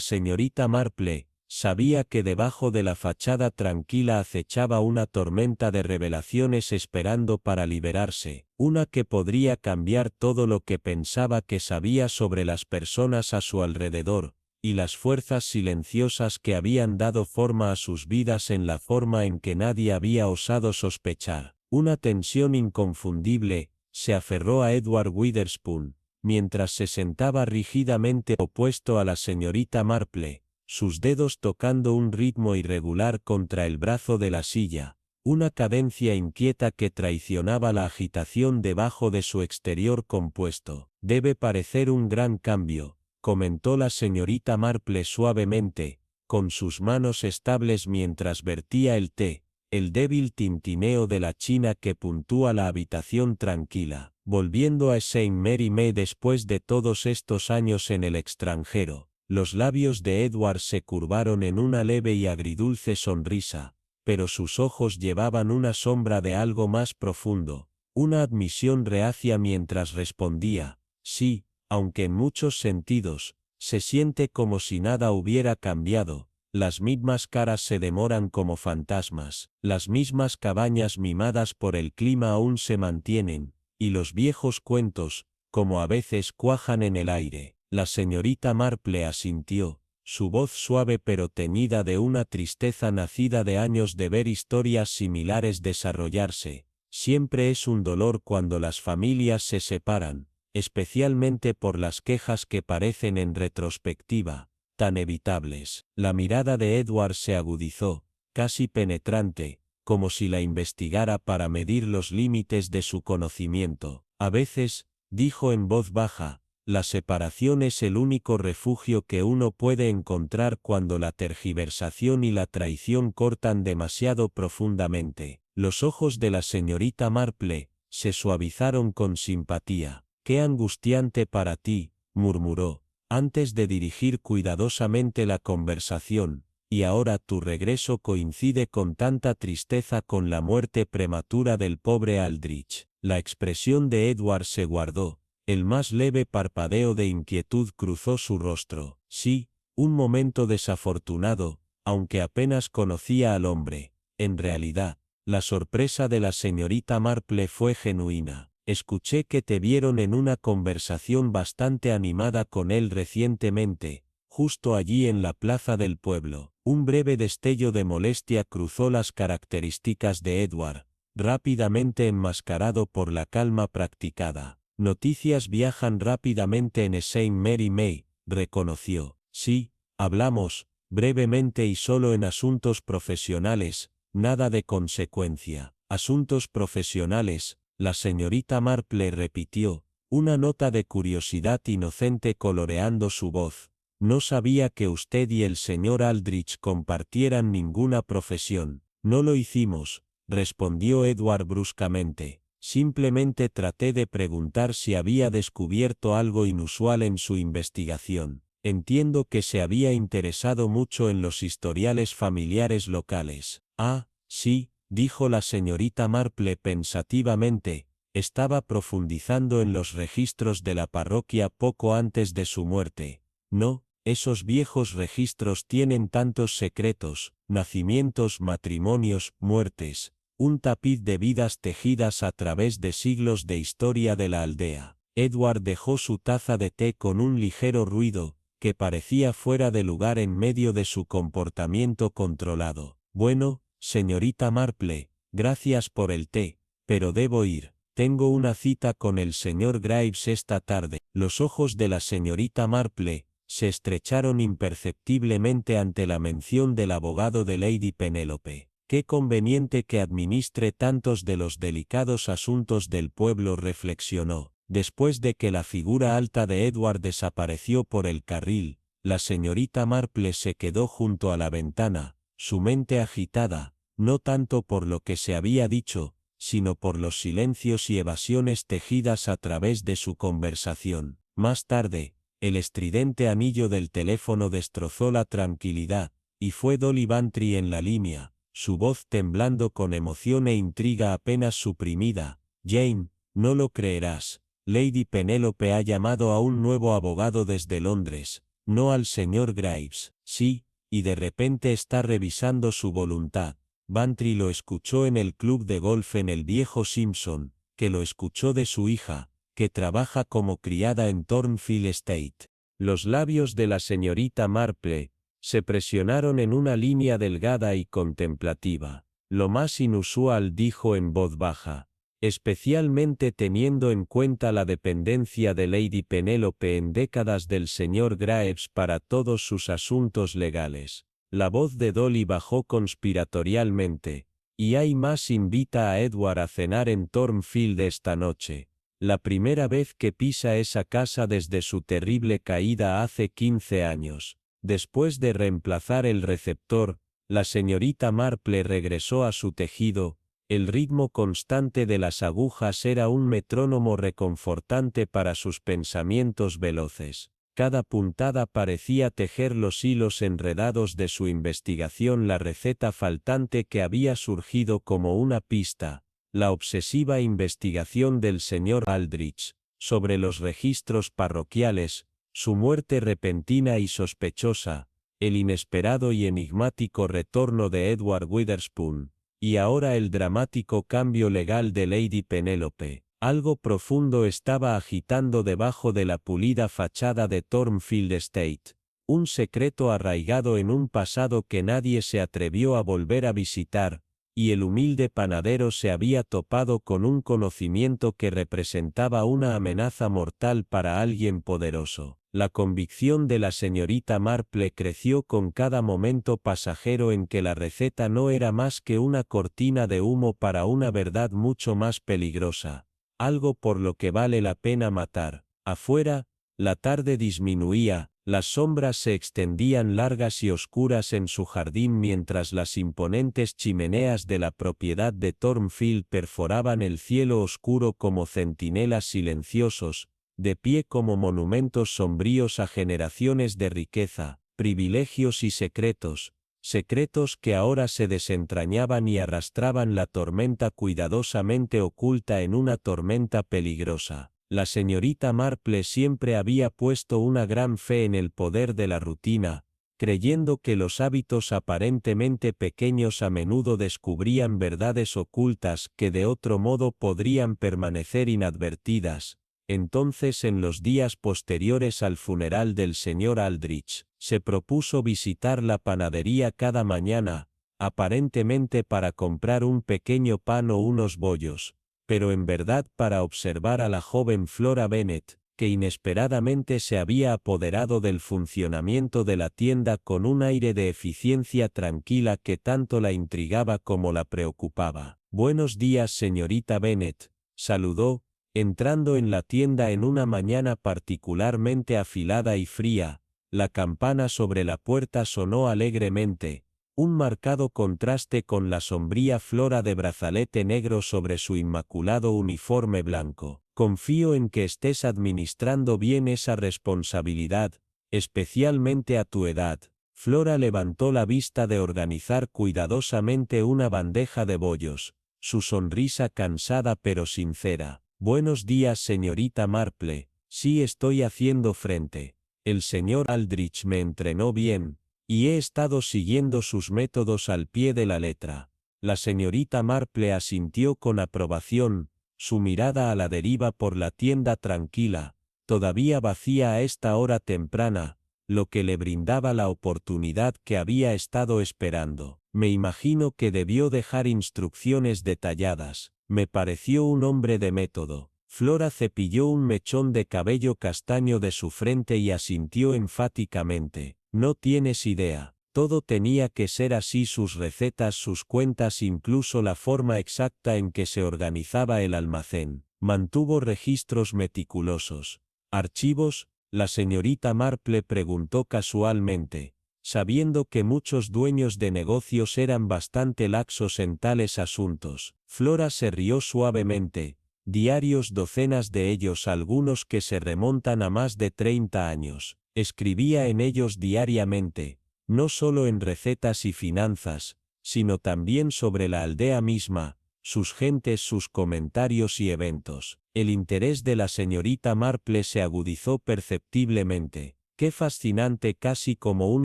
señorita Marple sabía que debajo de la fachada tranquila acechaba una tormenta de revelaciones esperando para liberarse, una que podría cambiar todo lo que pensaba que sabía sobre las personas a su alrededor, y las fuerzas silenciosas que habían dado forma a sus vidas en la forma en que nadie había osado sospechar. Una tensión inconfundible se aferró a Edward Witherspoon, mientras se sentaba rígidamente opuesto a la señorita Marple, sus dedos tocando un ritmo irregular contra el brazo de la silla, una cadencia inquieta que traicionaba la agitación debajo de su exterior compuesto. «Debe parecer un gran cambio», comentó la señorita Marple suavemente, con sus manos estables mientras vertía el té, el débil tintineo de la china que puntúa la habitación tranquila. Volviendo a Saint Mary Mead después de todos estos años en el extranjero, los labios de Edward se curvaron en una leve y agridulce sonrisa, pero sus ojos llevaban una sombra de algo más profundo, una admisión reacia mientras respondía, «Sí, aunque en muchos sentidos, se siente como si nada hubiera cambiado. Las mismas caras se demoran como fantasmas, las mismas cabañas mimadas por el clima aún se mantienen, y los viejos cuentos, como a veces cuajan en el aire». La señorita Marple asintió, su voz suave pero teñida de una tristeza nacida de años de ver historias similares desarrollarse. Siempre es un dolor cuando las familias se separan, especialmente por las quejas que parecen en retrospectiva tan evitables. La mirada de Edward se agudizó, casi penetrante, como si la investigara para medir los límites de su conocimiento. A veces, dijo en voz baja, la separación es el único refugio que uno puede encontrar cuando la tergiversación y la traición cortan demasiado profundamente. Los ojos de la señorita Marple se suavizaron con simpatía. «Qué angustiante para ti», murmuró. antes de dirigir cuidadosamente la conversación, y ahora tu regreso coincide con tanta tristeza con la muerte prematura del pobre Aldrich. La expresión de Edward se guardó, el más leve parpadeo de inquietud cruzó su rostro. Sí, un momento desafortunado, aunque apenas conocía al hombre. En realidad, la sorpresa de la señorita Marple fue genuina. Escuché que te vieron en una conversación bastante animada con él recientemente, justo allí en la plaza del pueblo. Un breve destello de molestia cruzó las características de Edward, rápidamente enmascarado por la calma practicada. Noticias viajan rápidamente en Saint Mary May, reconoció. Sí, hablamos, brevemente y solo en asuntos profesionales, nada de consecuencia. Asuntos profesionales, la señorita Marple repitió, una nota de curiosidad inocente coloreando su voz. No sabía que usted y el señor Aldrich compartieran ninguna profesión. No lo hicimos, respondió Edward bruscamente. Simplemente traté de preguntar si había descubierto algo inusual en su investigación. Entiendo que se había interesado mucho en los historiales familiares locales. Ah, sí, dijo la señorita Marple pensativamente, estaba profundizando en los registros de la parroquia poco antes de su muerte. No, esos viejos registros tienen tantos secretos, nacimientos, matrimonios, muertes, un tapiz de vidas tejidas a través de siglos de historia de la aldea. Edward dejó su taza de té con un ligero ruido, que parecía fuera de lugar en medio de su comportamiento controlado. Bueno, señorita Marple, gracias por el té, pero debo ir. Tengo una cita con el señor Graves esta tarde. Los ojos de la señorita Marple se estrecharon imperceptiblemente ante la mención del abogado de Lady Penélope. Qué conveniente que administre tantos de los delicados asuntos del pueblo, reflexionó. Después de que la figura alta de Edward desapareció por el carril, la señorita Marple se quedó junto a la ventana, su mente agitada, no tanto por lo que se había dicho, sino por los silencios y evasiones tejidas a través de su conversación. Más tarde, el estridente anillo del teléfono destrozó la tranquilidad, y fue Dolly Bantry en la línea, su voz temblando con emoción e intriga apenas suprimida. Jane, no lo creerás. Lady Penélope ha llamado a un nuevo abogado desde Londres, no al señor Graves. Sí, y de repente está revisando su voluntad. Bantry lo escuchó en el club de golf en el viejo Simpson, que lo escuchó de su hija, que trabaja como criada en Thornfield Estate. Los labios de la señorita Marple se presionaron en una línea delgada y contemplativa. Lo más inusual, dijo en voz baja, especialmente teniendo en cuenta la dependencia de Lady Penélope en décadas del señor Graves para todos sus asuntos legales. La voz de Dolly bajó conspiratorialmente. Y hay más, invita a Edward a cenar en Thornfield esta noche. La primera vez que pisa esa casa desde su terrible caída hace 15 años. Después de reemplazar el receptor, la señorita Marple regresó a su tejido. El ritmo constante de las agujas era un metrónomo reconfortante para sus pensamientos veloces. Cada puntada parecía tejer los hilos enredados de su investigación, la receta faltante que había surgido como una pista, la obsesiva investigación del señor Aldrich sobre los registros parroquiales, su muerte repentina y sospechosa, el inesperado y enigmático retorno de Edward Witherspoon, y ahora el dramático cambio legal de Lady Penélope. Algo profundo estaba agitando debajo de la pulida fachada de Thornfield Estate, un secreto arraigado en un pasado que nadie se atrevió a volver a visitar, y el humilde panadero se había topado con un conocimiento que representaba una amenaza mortal para alguien poderoso. La convicción de la señorita Marple creció con cada momento pasajero en que la receta no era más que una cortina de humo para una verdad mucho más peligrosa, algo por lo que vale la pena matar. Afuera, la tarde disminuía, las sombras se extendían largas y oscuras en su jardín mientras las imponentes chimeneas de la propiedad de Thornfield perforaban el cielo oscuro como centinelas silenciosos, de pie como monumentos sombríos a generaciones de riqueza, privilegios y secretos, secretos que ahora se desentrañaban y arrastraban la tormenta cuidadosamente oculta en una tormenta peligrosa. La señorita Marple siempre había puesto una gran fe en el poder de la rutina, creyendo que los hábitos aparentemente pequeños a menudo descubrían verdades ocultas que de otro modo podrían permanecer inadvertidas. Entonces, en los días posteriores al funeral del señor Aldrich, se propuso visitar la panadería cada mañana, aparentemente para comprar un pequeño pan o unos bollos, pero en verdad para observar a la joven Flora Bennet, que inesperadamente se había apoderado del funcionamiento de la tienda con un aire de eficiencia tranquila que tanto la intrigaba como la preocupaba. «Buenos días, señorita Bennet», saludó, entrando en la tienda en una mañana particularmente afilada y fría. La campana sobre la puerta sonó alegremente, un marcado contraste con la sombría Flora de brazalete negro sobre su inmaculado uniforme blanco. «Confío en que estés administrando bien esa responsabilidad, especialmente a tu edad». Flora levantó la vista de organizar cuidadosamente una bandeja de bollos, su sonrisa cansada pero sincera. «Buenos días, señorita Marple, sí estoy haciendo frente. El señor Aldrich me entrenó bien, y he estado siguiendo sus métodos al pie de la letra». La señorita Marple asintió con aprobación, su mirada a la deriva por la tienda tranquila, todavía vacía a esta hora temprana, lo que le brindaba la oportunidad que había estado esperando. «Me imagino que debió dejar instrucciones detalladas». Me pareció un hombre de método. Flora cepilló un mechón de cabello castaño de su frente y asintió enfáticamente. «No tienes idea. Todo tenía que ser así: sus recetas, sus cuentas, incluso la forma exacta en que se organizaba el almacén. Mantuvo registros meticulosos». «¿Archivos?», la señorita Marple preguntó casualmente, sabiendo que muchos dueños de negocios eran bastante laxos en tales asuntos. Flora se rió suavemente. «Diarios, docenas de ellos, algunos que se remontan a más de 30 años. Escribía en ellos diariamente, no solo en recetas y finanzas, sino también sobre la aldea misma, sus gentes, sus comentarios y eventos». El interés de la señorita Marple se agudizó perceptiblemente. «Qué fascinante, casi como un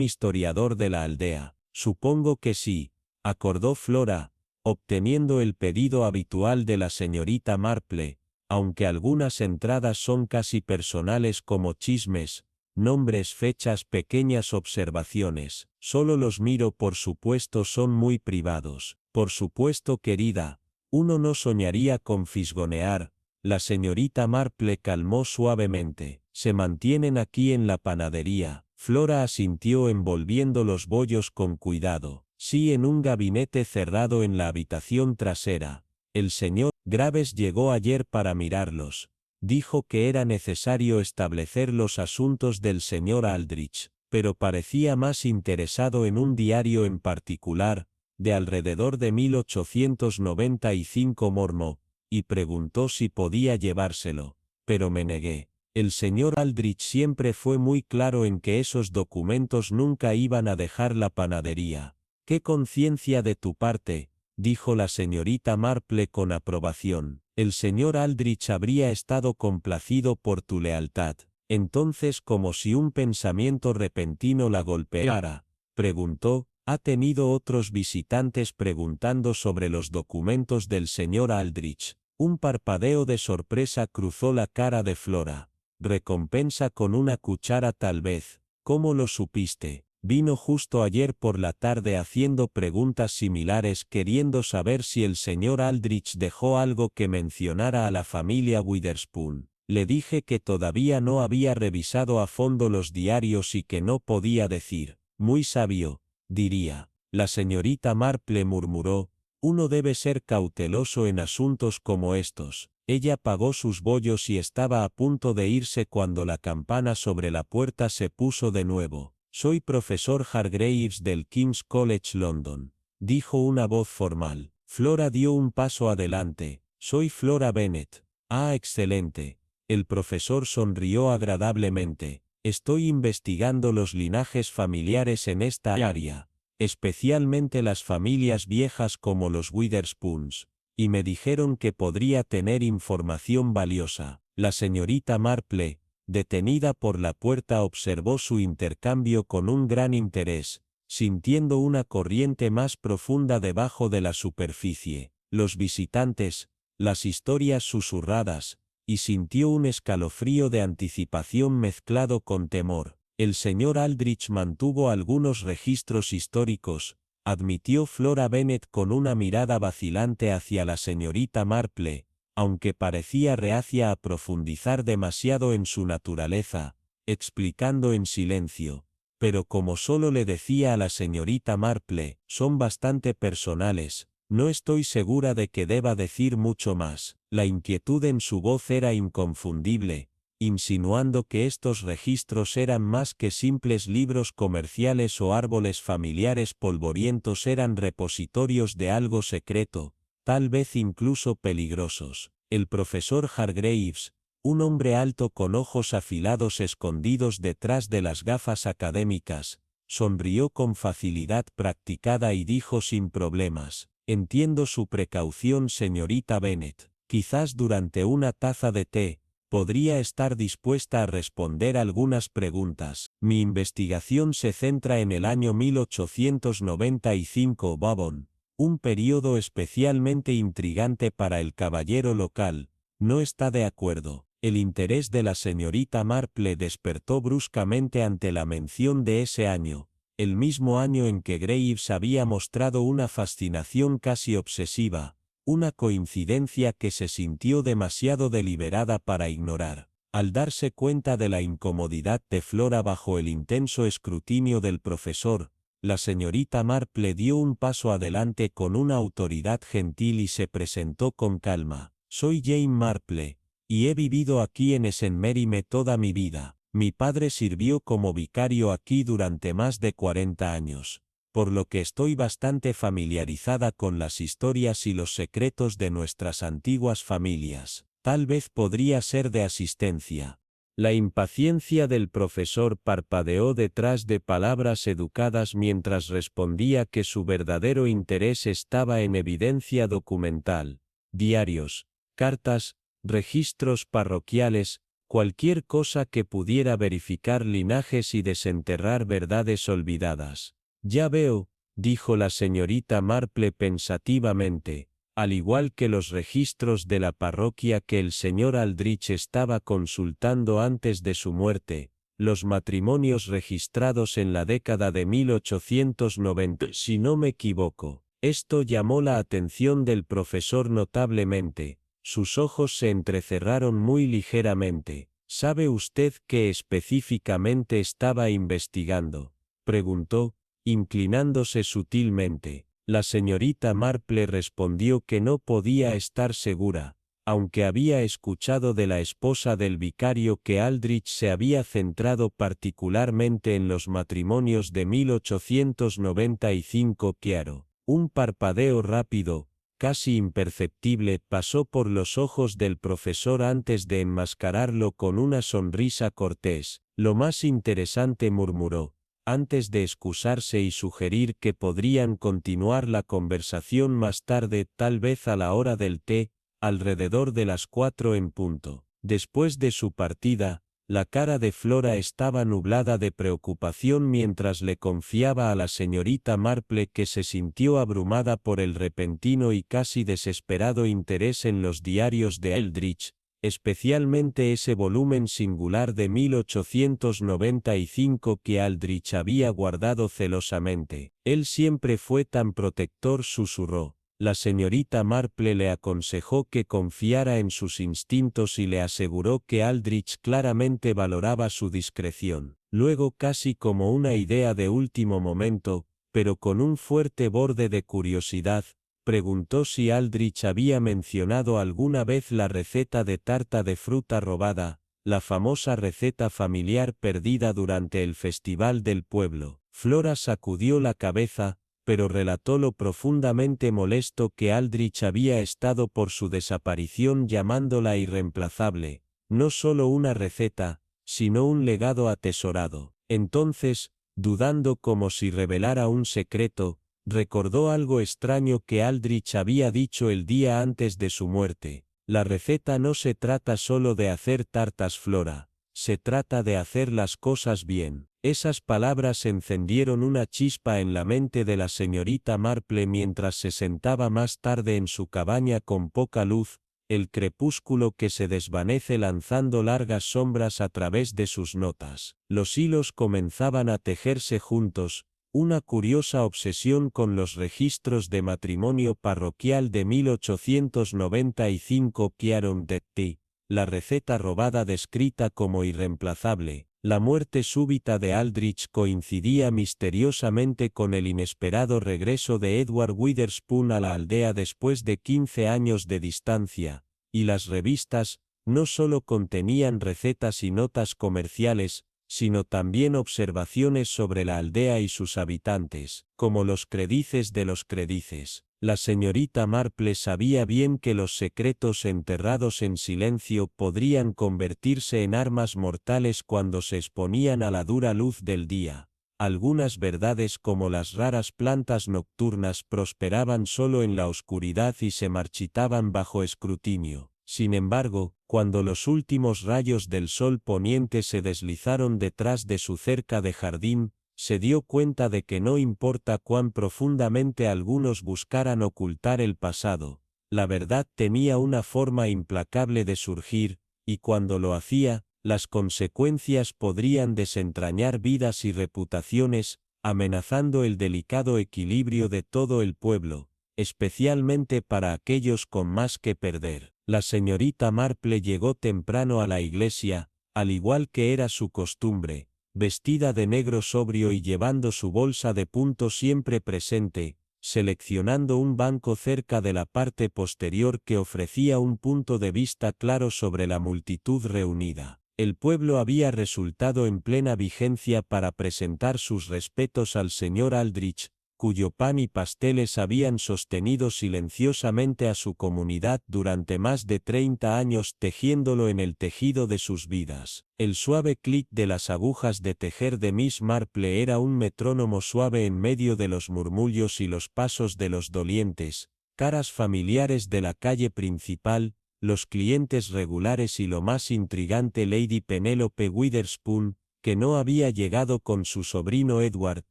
historiador de la aldea». «Supongo que sí», acordó Flora, obteniendo el pedido habitual de la señorita Marple, aunque algunas entradas son casi personales como chismes, nombres, fechas, pequeñas observaciones. «Solo los miro, por supuesto, son muy privados». «Por supuesto, querida, uno no soñaría con fisgonear». La señorita Marple calmó suavemente. «Se mantienen aquí en la panadería». Flora asintió envolviendo los bollos con cuidado. «Sí, en un gabinete cerrado en la habitación trasera. El señor Graves llegó ayer para mirarlos. Dijo que era necesario establecer los asuntos del señor Aldrich, pero parecía más interesado en un diario en particular, de alrededor de 1895 mormo, y preguntó si podía llevárselo, pero me negué. El señor Aldrich siempre fue muy claro en que esos documentos nunca iban a dejar la panadería». «Qué conciencia de tu parte», dijo la señorita Marple con aprobación. «El señor Aldrich habría estado complacido por tu lealtad». Entonces, como si un pensamiento repentino la golpeara, preguntó: «¿Ha tenido otros visitantes preguntando sobre los documentos del señor Aldrich?» Un parpadeo de sorpresa cruzó la cara de Flora. «Recompensa con una cuchara, tal vez». «¿Cómo lo supiste?» «Vino justo ayer por la tarde haciendo preguntas similares, queriendo saber si el señor Aldrich dejó algo que mencionara a la familia Witherspoon. Le dije que todavía no había revisado a fondo los diarios y que no podía decir». «Muy sabio, diría». La señorita Marple murmuró: «Uno debe ser cauteloso en asuntos como estos». Ella pagó sus bollos y estaba a punto de irse cuando la campana sobre la puerta se puso de nuevo. «Soy profesor Hargreaves del King's College London», dijo una voz formal. Flora dio un paso adelante. «Soy Flora Bennet». «Ah, excelente. El profesor sonrió agradablemente. Estoy investigando los linajes familiares en esta área, especialmente las familias viejas como los Witherspoons, y me dijeron que podría tener información valiosa. La señorita Marple, detenida por la puerta, observó su intercambio con un gran interés, sintiendo una corriente más profunda debajo de la superficie. Los visitantes, las historias susurradas, y sintió un escalofrío de anticipación mezclado con temor. El señor Aldrich mantuvo algunos registros históricos, admitió Flora Bennet con una mirada vacilante hacia la señorita Marple, aunque parecía reacia a profundizar demasiado en su naturaleza, explicando en silencio. Pero como solo le decía a la señorita Marple, son bastante personales, no estoy segura de que deba decir mucho más. La inquietud en su voz era inconfundible, insinuando que estos registros eran más que simples libros comerciales o árboles familiares polvorientos, eran repositorios de algo secreto, tal vez incluso peligrosos. El profesor Hargreaves, un hombre alto con ojos afilados escondidos detrás de las gafas académicas, sonrió con facilidad practicada y dijo sin problemas: entiendo su precaución, señorita Bennet. Quizás durante una taza de té, podría estar dispuesta a responder algunas preguntas. Mi investigación se centra en el año 1895, Bobon, un período especialmente intrigante para el caballero local. No está de acuerdo. El interés de la señorita Marple despertó bruscamente ante la mención de ese año, el mismo año en que Graves había mostrado una fascinación casi obsesiva, una coincidencia que se sintió demasiado deliberada para ignorar. Al darse cuenta de la incomodidad de Flora bajo el intenso escrutinio del profesor, la señorita Marple dio un paso adelante con una autoridad gentil y se presentó con calma. Soy Jane Marple, y he vivido aquí en St. Mary toda mi vida. Mi padre sirvió como vicario aquí durante más de 40 años, por lo que estoy bastante familiarizada con las historias y los secretos de nuestras antiguas familias. Tal vez podría ser de asistencia. La impaciencia del profesor parpadeó detrás de palabras educadas mientras respondía que su verdadero interés estaba en evidencia documental, diarios, cartas, registros parroquiales, cualquier cosa que pudiera verificar linajes y desenterrar verdades olvidadas. Ya veo, dijo la señorita Marple pensativamente, al igual que los registros de la parroquia que el señor Aldrich estaba consultando antes de su muerte, los matrimonios registrados en la década de 1890, si no me equivoco. Esto llamó la atención del profesor notablemente. Sus ojos se entrecerraron muy ligeramente. ¿Sabe usted qué específicamente estaba investigando?, preguntó, inclinándose sutilmente. La señorita Marple respondió que no podía estar segura, aunque había escuchado de la esposa del vicario que Aldrich se había centrado particularmente en los matrimonios de 1895. Chiaro. Un parpadeo rápido, casi imperceptible, pasó por los ojos del profesor antes de enmascararlo con una sonrisa cortés. Lo más interesante, murmuró, antes de excusarse y sugerir que podrían continuar la conversación más tarde, tal vez a la hora del té, alrededor de las 4 en punto. Después de su partida, la cara de Flora estaba nublada de preocupación mientras le confiaba a la señorita Marple que se sintió abrumada por el repentino y casi desesperado interés en los diarios de Aldrich, especialmente ese volumen singular de 1895 que Aldrich había guardado celosamente. Él siempre fue tan protector, susurró. La señorita Marple le aconsejó que confiara en sus instintos y le aseguró que Aldrich claramente valoraba su discreción. Luego, casi como una idea de último momento, pero con un fuerte borde de curiosidad, preguntó si Aldrich había mencionado alguna vez la receta de tarta de fruta robada, la famosa receta familiar perdida durante el festival del pueblo. Flora sacudió la cabeza, pero relató lo profundamente molesto que Aldrich había estado por su desaparición, llamándola irreemplazable, no solo una receta, sino un legado atesorado. Entonces, dudando como si revelara un secreto, recordó algo extraño que Aldrich había dicho el día antes de su muerte. La receta no se trata solo de hacer tartas Flora, se trata de hacer las cosas bien. Esas palabras encendieron una chispa en la mente de la señorita Marple mientras se sentaba más tarde en su cabaña con poca luz, el crepúsculo que se desvanece lanzando largas sombras a través de sus notas. Los hilos comenzaban a tejerse juntos, una curiosa obsesión con los registros de matrimonio parroquial de 1895 Chiaron Detti, la receta robada descrita como irreemplazable. La muerte súbita de Aldrich coincidía misteriosamente con el inesperado regreso de Edward Witherspoon a la aldea después de 15 años de distancia, y las revistas no solo contenían recetas y notas comerciales, sino también observaciones sobre la aldea y sus habitantes, como los credices de los credices. La señorita Marple sabía bien que los secretos enterrados en silencio podrían convertirse en armas mortales cuando se exponían a la dura luz del día. Algunas verdades como las raras plantas nocturnas prosperaban solo en la oscuridad y se marchitaban bajo escrutinio. Sin embargo, cuando los últimos rayos del sol poniente se deslizaron detrás de su cerca de jardín, se dio cuenta de que no importa cuán profundamente algunos buscaran ocultar el pasado, la verdad tenía una forma implacable de surgir, y cuando lo hacía, las consecuencias podrían desentrañar vidas y reputaciones, amenazando el delicado equilibrio de todo el pueblo, especialmente para aquellos con más que perder. La señorita Marple llegó temprano a la iglesia, al igual que era su costumbre, vestida de negro sobrio y llevando su bolsa de punto siempre presente, seleccionando un banco cerca de la parte posterior que ofrecía un punto de vista claro sobre la multitud reunida. El pueblo había resultado en plena vigencia para presentar sus respetos al señor Aldrich, cuyo pan y pasteles habían sostenido silenciosamente a su comunidad durante más de 30 años tejiéndolo en el tejido de sus vidas. El suave clic de las agujas de tejer de Miss Marple era un metrónomo suave en medio de los murmullos y los pasos de los dolientes, caras familiares de la calle principal, los clientes regulares y lo más intrigante Lady Penelope Witherspoon, que no había llegado con su sobrino Edward,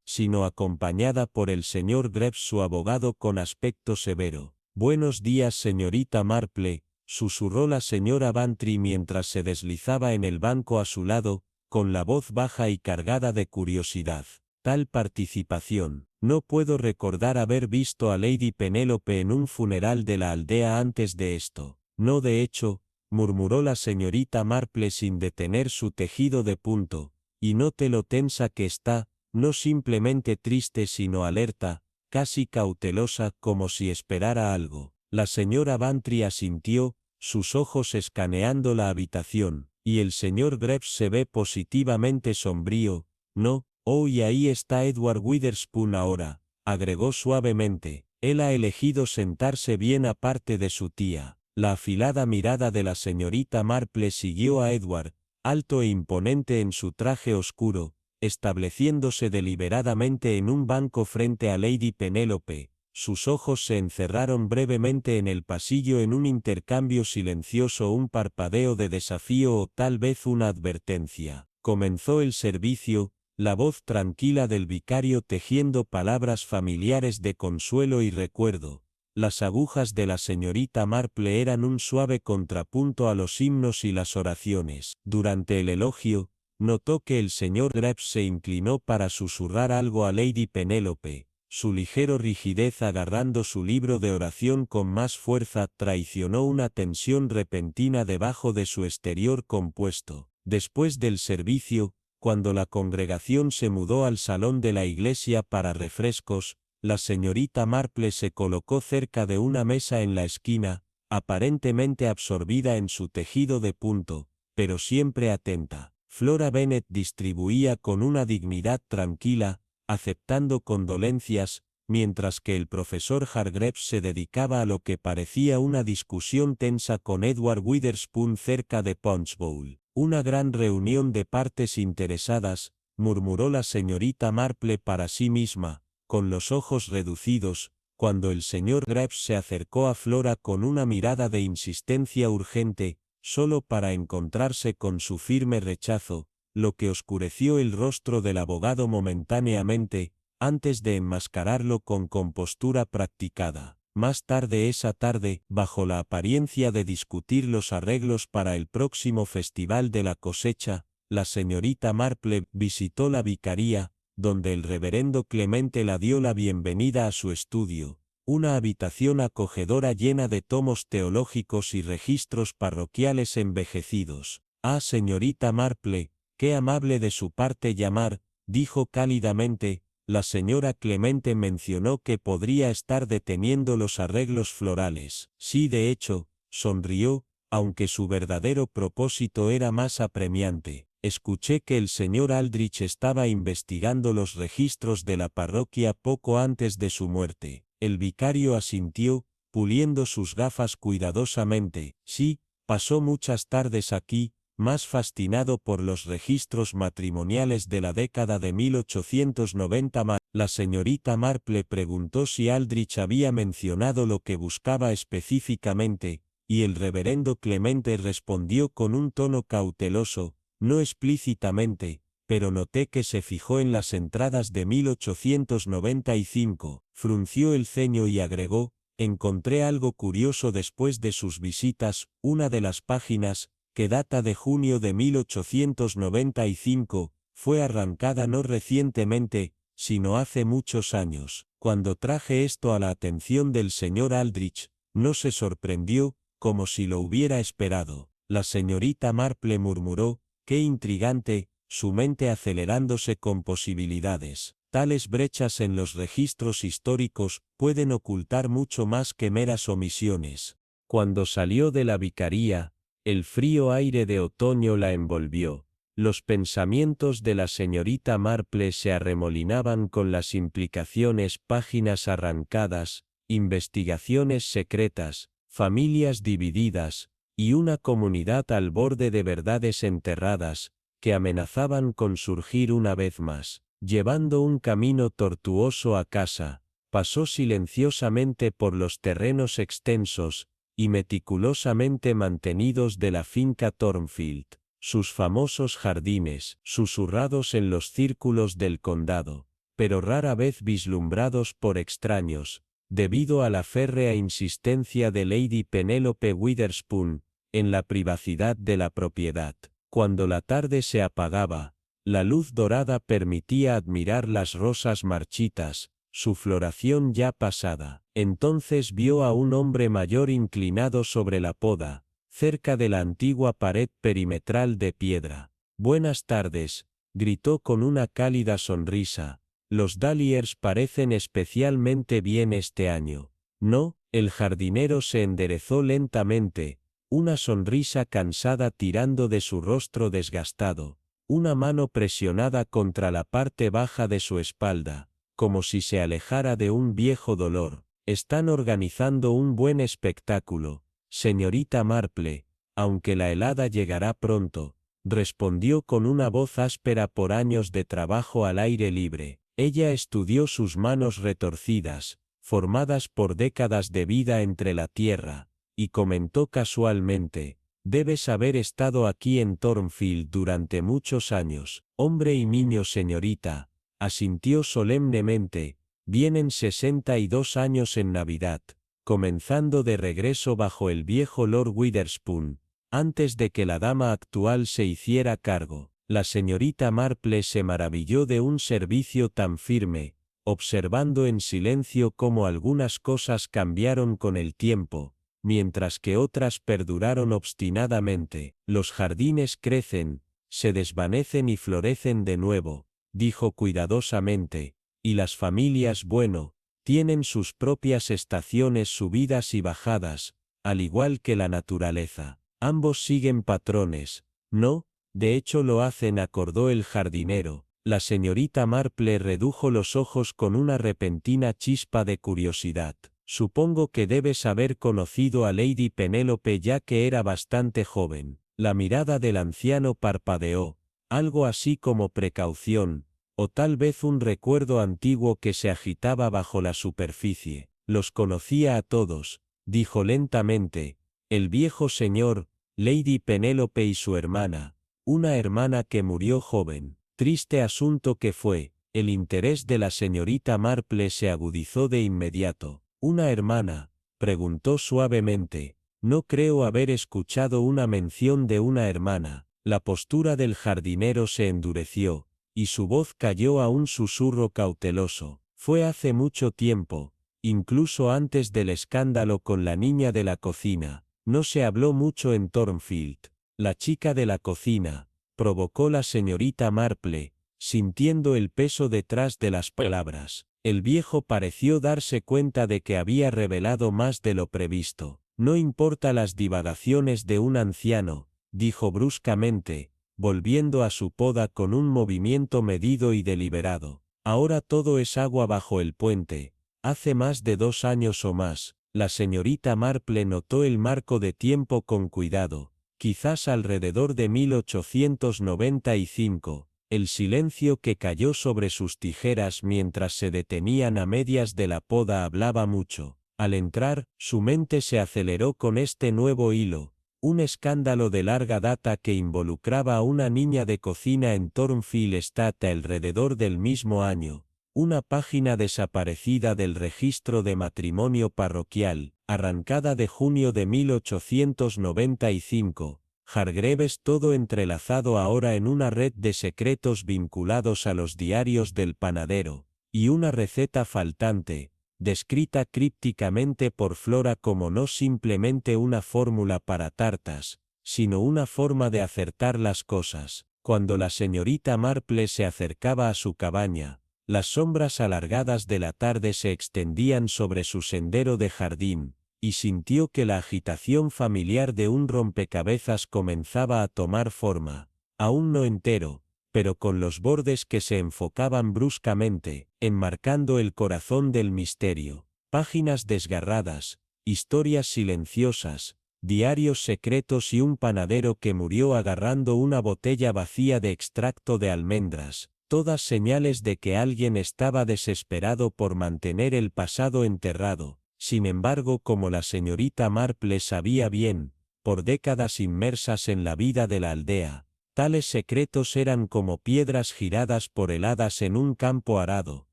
sino acompañada por el señor Greaves su abogado con aspecto severo. «Buenos días señorita Marple», susurró la señora Bantry mientras se deslizaba en el banco a su lado, con la voz baja y cargada de curiosidad. Tal participación. No puedo recordar haber visto a Lady Penélope en un funeral de la aldea antes de esto. No, de hecho, murmuró la señorita Marple sin detener su tejido de punto. Y note lo tensa que está, no simplemente triste sino alerta, casi cautelosa como si esperara algo. La señora Bantry asintió, sus ojos escaneando la habitación, y el señor Greaves se ve positivamente sombrío. No, oh, y ahí está Edward Witherspoon ahora, agregó suavemente. Él ha elegido sentarse bien aparte de su tía. La afilada mirada de la señorita Marple siguió a Edward, alto e imponente en su traje oscuro, estableciéndose deliberadamente en un banco frente a Lady Penélope. Sus ojos se encerraron brevemente en el pasillo en un intercambio silencioso, un parpadeo de desafío o tal vez una advertencia. Comenzó el servicio, la voz tranquila del vicario tejiendo palabras familiares de consuelo y recuerdo. Las agujas de la señorita Marple eran un suave contrapunto a los himnos y las oraciones. Durante el elogio, notó que el señor Greaves se inclinó para susurrar algo a Lady Penélope. Su ligero rigidez agarrando su libro de oración con más fuerza traicionó una tensión repentina debajo de su exterior compuesto. Después del servicio, cuando la congregación se mudó al salón de la iglesia para refrescos, la señorita Marple se colocó cerca de una mesa en la esquina, aparentemente absorbida en su tejido de punto, pero siempre atenta. Flora Bennet distribuía con una dignidad tranquila, aceptando condolencias, mientras que el profesor Hargreaves se dedicaba a lo que parecía una discusión tensa con Edward Witherspoon cerca de Punchbowl. Una gran reunión de partes interesadas, murmuró la señorita Marple para sí misma, con los ojos reducidos, cuando el señor Graves se acercó a Flora con una mirada de insistencia urgente, solo para encontrarse con su firme rechazo, lo que oscureció el rostro del abogado momentáneamente, antes de enmascararlo con compostura practicada. Más tarde esa tarde, bajo la apariencia de discutir los arreglos para el próximo festival de la cosecha, la señorita Marple visitó la vicaría, donde el reverendo Clemente la dio la bienvenida a su estudio, una habitación acogedora llena de tomos teológicos y registros parroquiales envejecidos. «Ah, señorita Marple, qué amable de su parte llamar», dijo cálidamente. La señora Clemente mencionó que podría estar deteniendo los arreglos florales. Sí, de hecho, sonrió, aunque su verdadero propósito era más apremiante. Escuché que el señor Aldrich estaba investigando los registros de la parroquia poco antes de su muerte. El vicario asintió, puliendo sus gafas cuidadosamente. Sí, pasó muchas tardes aquí, más fascinado por los registros matrimoniales de la década de 1890. La señorita Marple preguntó si Aldrich había mencionado lo que buscaba específicamente, y el reverendo Clemente respondió con un tono cauteloso, no explícitamente, pero noté que se fijó en las entradas de 1895, frunció el ceño y agregó, encontré algo curioso después de sus visitas, una de las páginas, que data de junio de 1895, fue arrancada no recientemente, sino hace muchos años. Cuando traje esto a la atención del señor Aldrich, no se sorprendió, como si lo hubiera esperado. La señorita Marple murmuró, qué intrigante, su mente acelerándose con posibilidades. Tales brechas en los registros históricos pueden ocultar mucho más que meras omisiones. Cuando salió de la vicaría, el frío aire de otoño la envolvió. Los pensamientos de la señorita Marple se arremolinaban con las implicaciones, páginas arrancadas, investigaciones secretas, familias divididas, y una comunidad al borde de verdades enterradas, que amenazaban con surgir una vez más. Llevando un camino tortuoso a casa, pasó silenciosamente por los terrenos extensos y meticulosamente mantenidos de la finca Thornfield, sus famosos jardines, susurrados en los círculos del condado, pero rara vez vislumbrados por extraños, debido a la férrea insistencia de Lady Penelope Witherspoon, en la privacidad de la propiedad. Cuando la tarde se apagaba, la luz dorada permitía admirar las rosas marchitas, su floración ya pasada. Entonces vio a un hombre mayor inclinado sobre la poda, cerca de la antigua pared perimetral de piedra. «Buenas tardes», gritó con una cálida sonrisa. «Los dahlias parecen especialmente bien este año». «No», el jardinero se enderezó lentamente, una sonrisa cansada tirando de su rostro desgastado, una mano presionada contra la parte baja de su espalda, como si se alejara de un viejo dolor. «Están organizando un buen espectáculo, señorita Marple, aunque la helada llegará pronto», respondió con una voz áspera por años de trabajo al aire libre. Ella estudió sus manos retorcidas, formadas por décadas de vida entre la tierra, y comentó casualmente, «Debes haber estado aquí en Thornfield durante muchos años». «Hombre y niño, señorita», asintió solemnemente, «vienen 62 años en Navidad, comenzando de regreso bajo el viejo Lord Witherspoon, antes de que la dama actual se hiciera cargo». La señorita Marple se maravilló de un servicio tan firme, observando en silencio cómo algunas cosas cambiaron con el tiempo, mientras que otras perduraron obstinadamente. «Los jardines crecen, se desvanecen y florecen de nuevo», dijo cuidadosamente, «y las familias, bueno, tienen sus propias estaciones, subidas y bajadas, al igual que la naturaleza. Ambos siguen patrones, ¿no?». «De hecho lo hacen», acordó el jardinero, La señorita Marple redujo los ojos con una repentina chispa de curiosidad. Supongo que debes haber conocido a Lady Penélope ya que era bastante joven. La mirada del anciano parpadeó, algo así como precaución, o tal vez un recuerdo antiguo que se agitaba bajo la superficie. Los conocía a todos, dijo lentamente, el viejo señor, Lady Penélope y su hermana, una hermana que murió joven. Triste asunto que fue, el interés de la señorita Marple se agudizó de inmediato. ¿Una hermana?, preguntó suavemente. No creo haber escuchado una mención de una hermana. La postura del jardinero se endureció, y su voz cayó a un susurro cauteloso. Fue hace mucho tiempo, incluso antes del escándalo con la niña de la cocina. No se habló mucho en Thornfield. La chica de la cocina, provocó la señorita Marple, sintiendo el peso detrás de las palabras. El viejo pareció darse cuenta de que había revelado más de lo previsto. No importa las divagaciones de un anciano, dijo bruscamente, volviendo a su poda con un movimiento medido y deliberado. Ahora todo es agua bajo el puente. Hace más de 2 años o más, la señorita Marple notó el marco de tiempo con cuidado, quizás alrededor de 1895. El silencio que cayó sobre sus tijeras mientras se detenían a medias de la poda hablaba mucho. Al entrar, su mente se aceleró con este nuevo hilo, un escándalo de larga data que involucraba a una niña de cocina en Thornfield Estate alrededor del mismo año, una página desaparecida del registro de matrimonio parroquial, arrancada de junio de 1895. Hargreaves todo entrelazado ahora en una red de secretos vinculados a los diarios del panadero, y una receta faltante, descrita crípticamente por Flora como no simplemente una fórmula para tartas, sino una forma de acertar las cosas. Cuando la señorita Marple se acercaba a su cabaña, las sombras alargadas de la tarde se extendían sobre su sendero de jardín, y sintió que la agitación familiar de un rompecabezas comenzaba a tomar forma, aún no entero, pero con los bordes que se enfocaban bruscamente, enmarcando el corazón del misterio. Páginas desgarradas, historias silenciosas, diarios secretos y un panadero que murió agarrando una botella vacía de extracto de almendras, todas señales de que alguien estaba desesperado por mantener el pasado enterrado. Sin embargo, como la señorita Marple sabía bien, por décadas inmersas en la vida de la aldea, tales secretos eran como piedras giradas por heladas en un campo arado,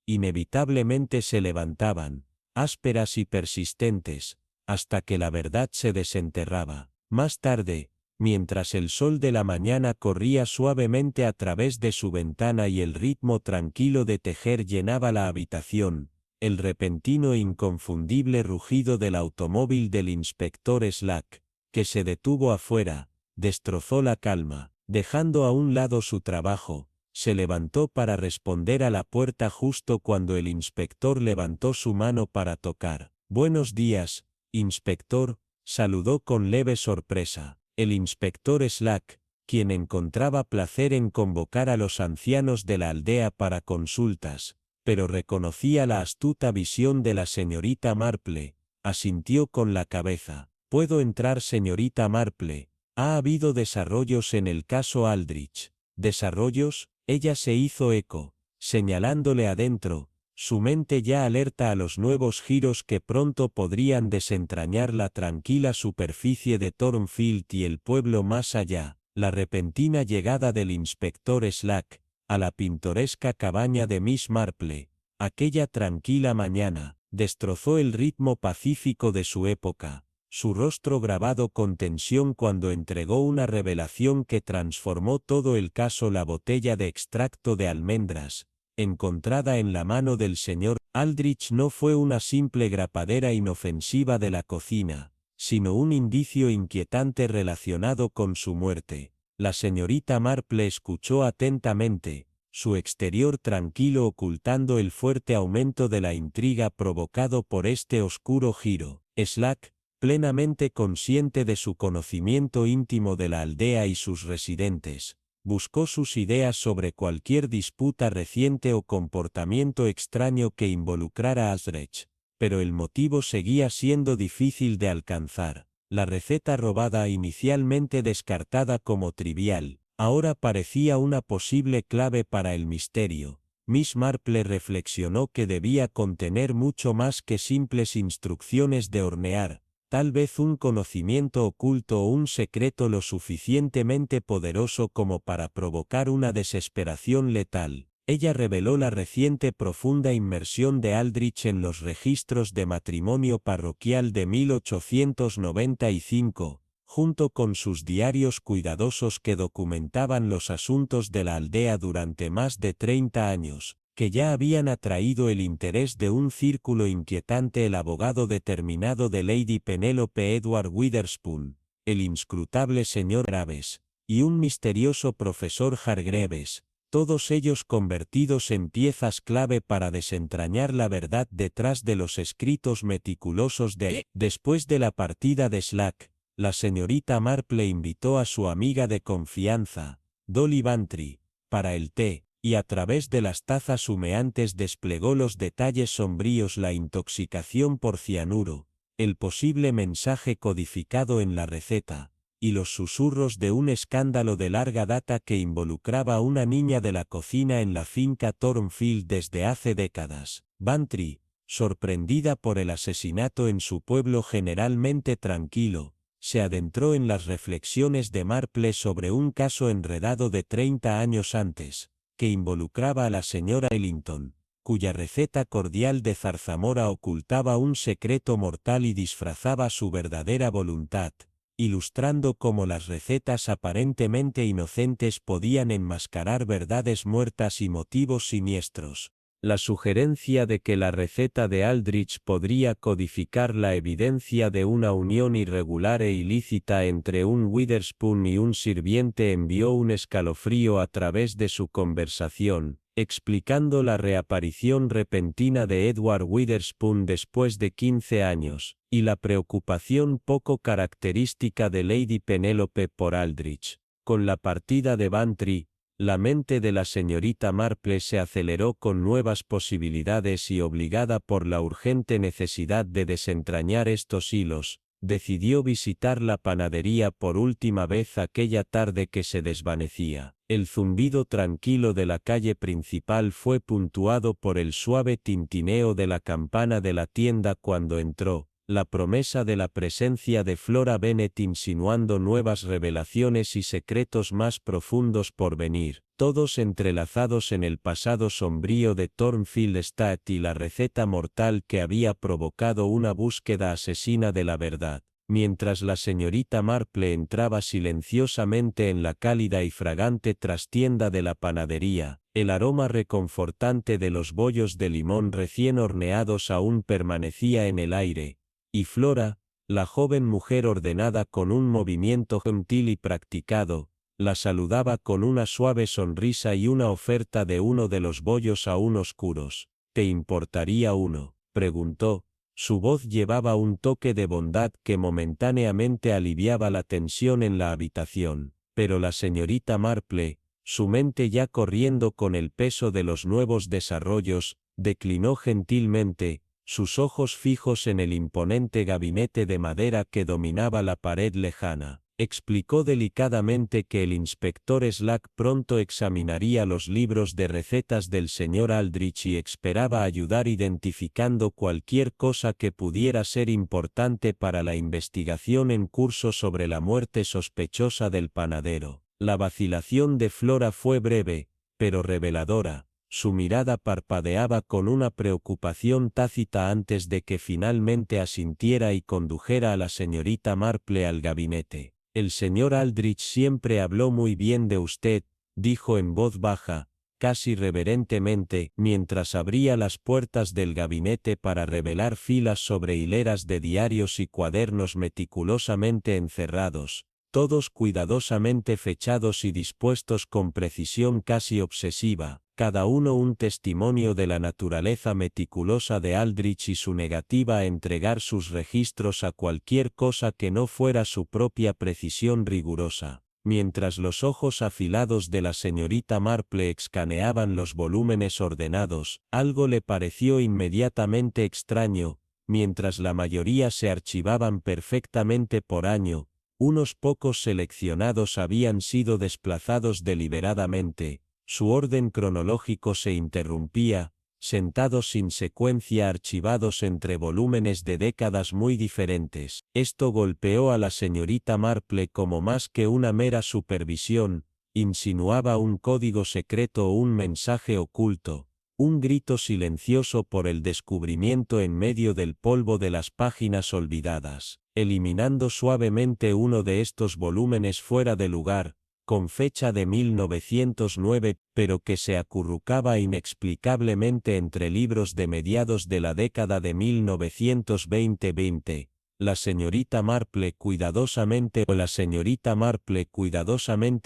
inevitablemente se levantaban, ásperas y persistentes, hasta que la verdad se desenterraba. Más tarde, mientras el sol de la mañana corría suavemente a través de su ventana y el ritmo tranquilo de tejer llenaba la habitación, el repentino e inconfundible rugido del automóvil del inspector Slack, que se detuvo afuera, destrozó la calma. Dejando a un lado su trabajo, se levantó para responder a la puerta justo cuando el inspector levantó su mano para tocar. «Buenos días, inspector», saludó con leve sorpresa. El inspector Slack, quien encontraba placer en convocar a los ancianos de la aldea para consultas, pero reconocía la astuta visión de la señorita Marple, asintió con la cabeza. «¿Puedo entrar, señorita Marple? Ha habido desarrollos en el caso Aldrich». «¿Desarrollos?», ella se hizo eco, señalándole adentro, su mente ya alerta a los nuevos giros que pronto podrían desentrañar la tranquila superficie de Thornfield y el pueblo más allá. La repentina llegada del inspector Slack a la pintoresca cabaña de Miss Marple, aquella tranquila mañana, destrozó el ritmo pacífico de su época, su rostro grabado con tensión cuando entregó una revelación que transformó todo el caso. La botella de extracto de almendras, encontrada en la mano del señor Aldrich, no fue una simple grapadera inofensiva de la cocina, sino un indicio inquietante relacionado con su muerte. La señorita Marple escuchó atentamente, su exterior tranquilo ocultando el fuerte aumento de la intriga provocado por este oscuro giro. Slack, plenamente consciente de su conocimiento íntimo de la aldea y sus residentes, Buscó sus ideas sobre cualquier disputa reciente o comportamiento extraño que involucrara a Aldrich, pero el motivo seguía siendo difícil de alcanzar. La receta robada, inicialmente descartada como trivial, ahora parecía una posible clave para el misterio. Miss Marple reflexionó que debía contener mucho más que simples instrucciones de hornear, tal vez un conocimiento oculto o un secreto lo suficientemente poderoso como para provocar una desesperación letal. Ella reveló la reciente profunda inmersión de Aldrich en los registros de matrimonio parroquial de 1895, junto con sus diarios cuidadosos que documentaban los asuntos de la aldea durante más de 30 años, que ya habían atraído el interés de un círculo inquietante. El abogado determinado de Lady Penelope, Edward Witherspoon, el inscrutable señor Graves, y un misterioso profesor Hargreaves, todos ellos convertidos en piezas clave para desentrañar la verdad detrás de los escritos meticulosos de... Después de la partida de Slack, la señorita Marple invitó a su amiga de confianza, Dolly Bantry, para el té, y a través de las tazas humeantes desplegó los detalles sombríos: la intoxicación por cianuro, el posible mensaje codificado en la receta, y los susurros de un escándalo de larga data que involucraba a una niña de la cocina en la finca Thornfield desde hace décadas. Bantry, sorprendida por el asesinato en su pueblo generalmente tranquilo, se adentró en las reflexiones de Marple sobre un caso enredado de 30 años antes, que involucraba a la señora Ellington, cuya receta cordial de zarzamora ocultaba un secreto mortal y disfrazaba su verdadera voluntad, ilustrando cómo las recetas aparentemente inocentes podían enmascarar verdades muertas y motivos siniestros. La sugerencia de que la receta de Aldrich podría codificar la evidencia de una unión irregular e ilícita entre un Witherspoon y un sirviente envió un escalofrío a través de su conversación, explicando la reaparición repentina de Edward Witherspoon después de 15 años, y la preocupación poco característica de Lady Penelope por Aldrich. Con la partida de Bantry, la mente de la señorita Marple se aceleró con nuevas posibilidades y, obligada por la urgente necesidad de desentrañar estos hilos, decidió visitar la panadería por última vez aquella tarde que se desvanecía. El zumbido tranquilo de la calle principal fue puntuado por el suave tintineo de la campana de la tienda cuando entró, la promesa de la presencia de Flora Bennet insinuando nuevas revelaciones y secretos más profundos por venir, todos entrelazados en el pasado sombrío de Thornfield Estate y la receta mortal que había provocado una búsqueda asesina de la verdad. Mientras la señorita Marple entraba silenciosamente en la cálida y fragante trastienda de la panadería, el aroma reconfortante de los bollos de limón recién horneados aún permanecía en el aire, y Flora, la joven mujer ordenada con un movimiento gentil y practicado, la saludaba con una suave sonrisa y una oferta de uno de los bollos aún oscuros. ¿Te importaría uno?, preguntó. Su voz llevaba un toque de bondad que momentáneamente aliviaba la tensión en la habitación, pero la señorita Marple, su mente ya corriendo con el peso de los nuevos desarrollos, declinó gentilmente, sus ojos fijos en el imponente gabinete de madera que dominaba la pared lejana. Explicó delicadamente que el inspector Slack pronto examinaría los libros de recetas del señor Aldrich y esperaba ayudar identificando cualquier cosa que pudiera ser importante para la investigación en curso sobre la muerte sospechosa del panadero. La vacilación de Flora fue breve, pero reveladora. Su mirada parpadeaba con una preocupación tácita antes de que finalmente asintiera y condujera a la señorita Marple al gabinete. El señor Aldrich siempre habló muy bien de usted, dijo en voz baja, casi reverentemente, mientras abría las puertas del gabinete para revelar filas sobre hileras de diarios y cuadernos meticulosamente encerrados, todos cuidadosamente fechados y dispuestos con precisión casi obsesiva, cada uno un testimonio de la naturaleza meticulosa de Aldrich y su negativa a entregar sus registros a cualquier cosa que no fuera su propia precisión rigurosa. Mientras los ojos afilados de la señorita Marple escaneaban los volúmenes ordenados, algo le pareció inmediatamente extraño. Mientras la mayoría se archivaban perfectamente por año, unos pocos seleccionados habían sido desplazados deliberadamente. Su orden cronológico se interrumpía, sentados sin secuencia archivados entre volúmenes de décadas muy diferentes. Esto golpeó a la señorita Marple como más que una mera supervisión, insinuaba un código secreto o un mensaje oculto, un grito silencioso por el descubrimiento en medio del polvo de las páginas olvidadas. Eliminando suavemente uno de estos volúmenes fuera de lugar, con fecha de 1909, pero que se acurrucaba inexplicablemente entre libros de mediados de la década de 1920. La señorita Marple cuidadosamente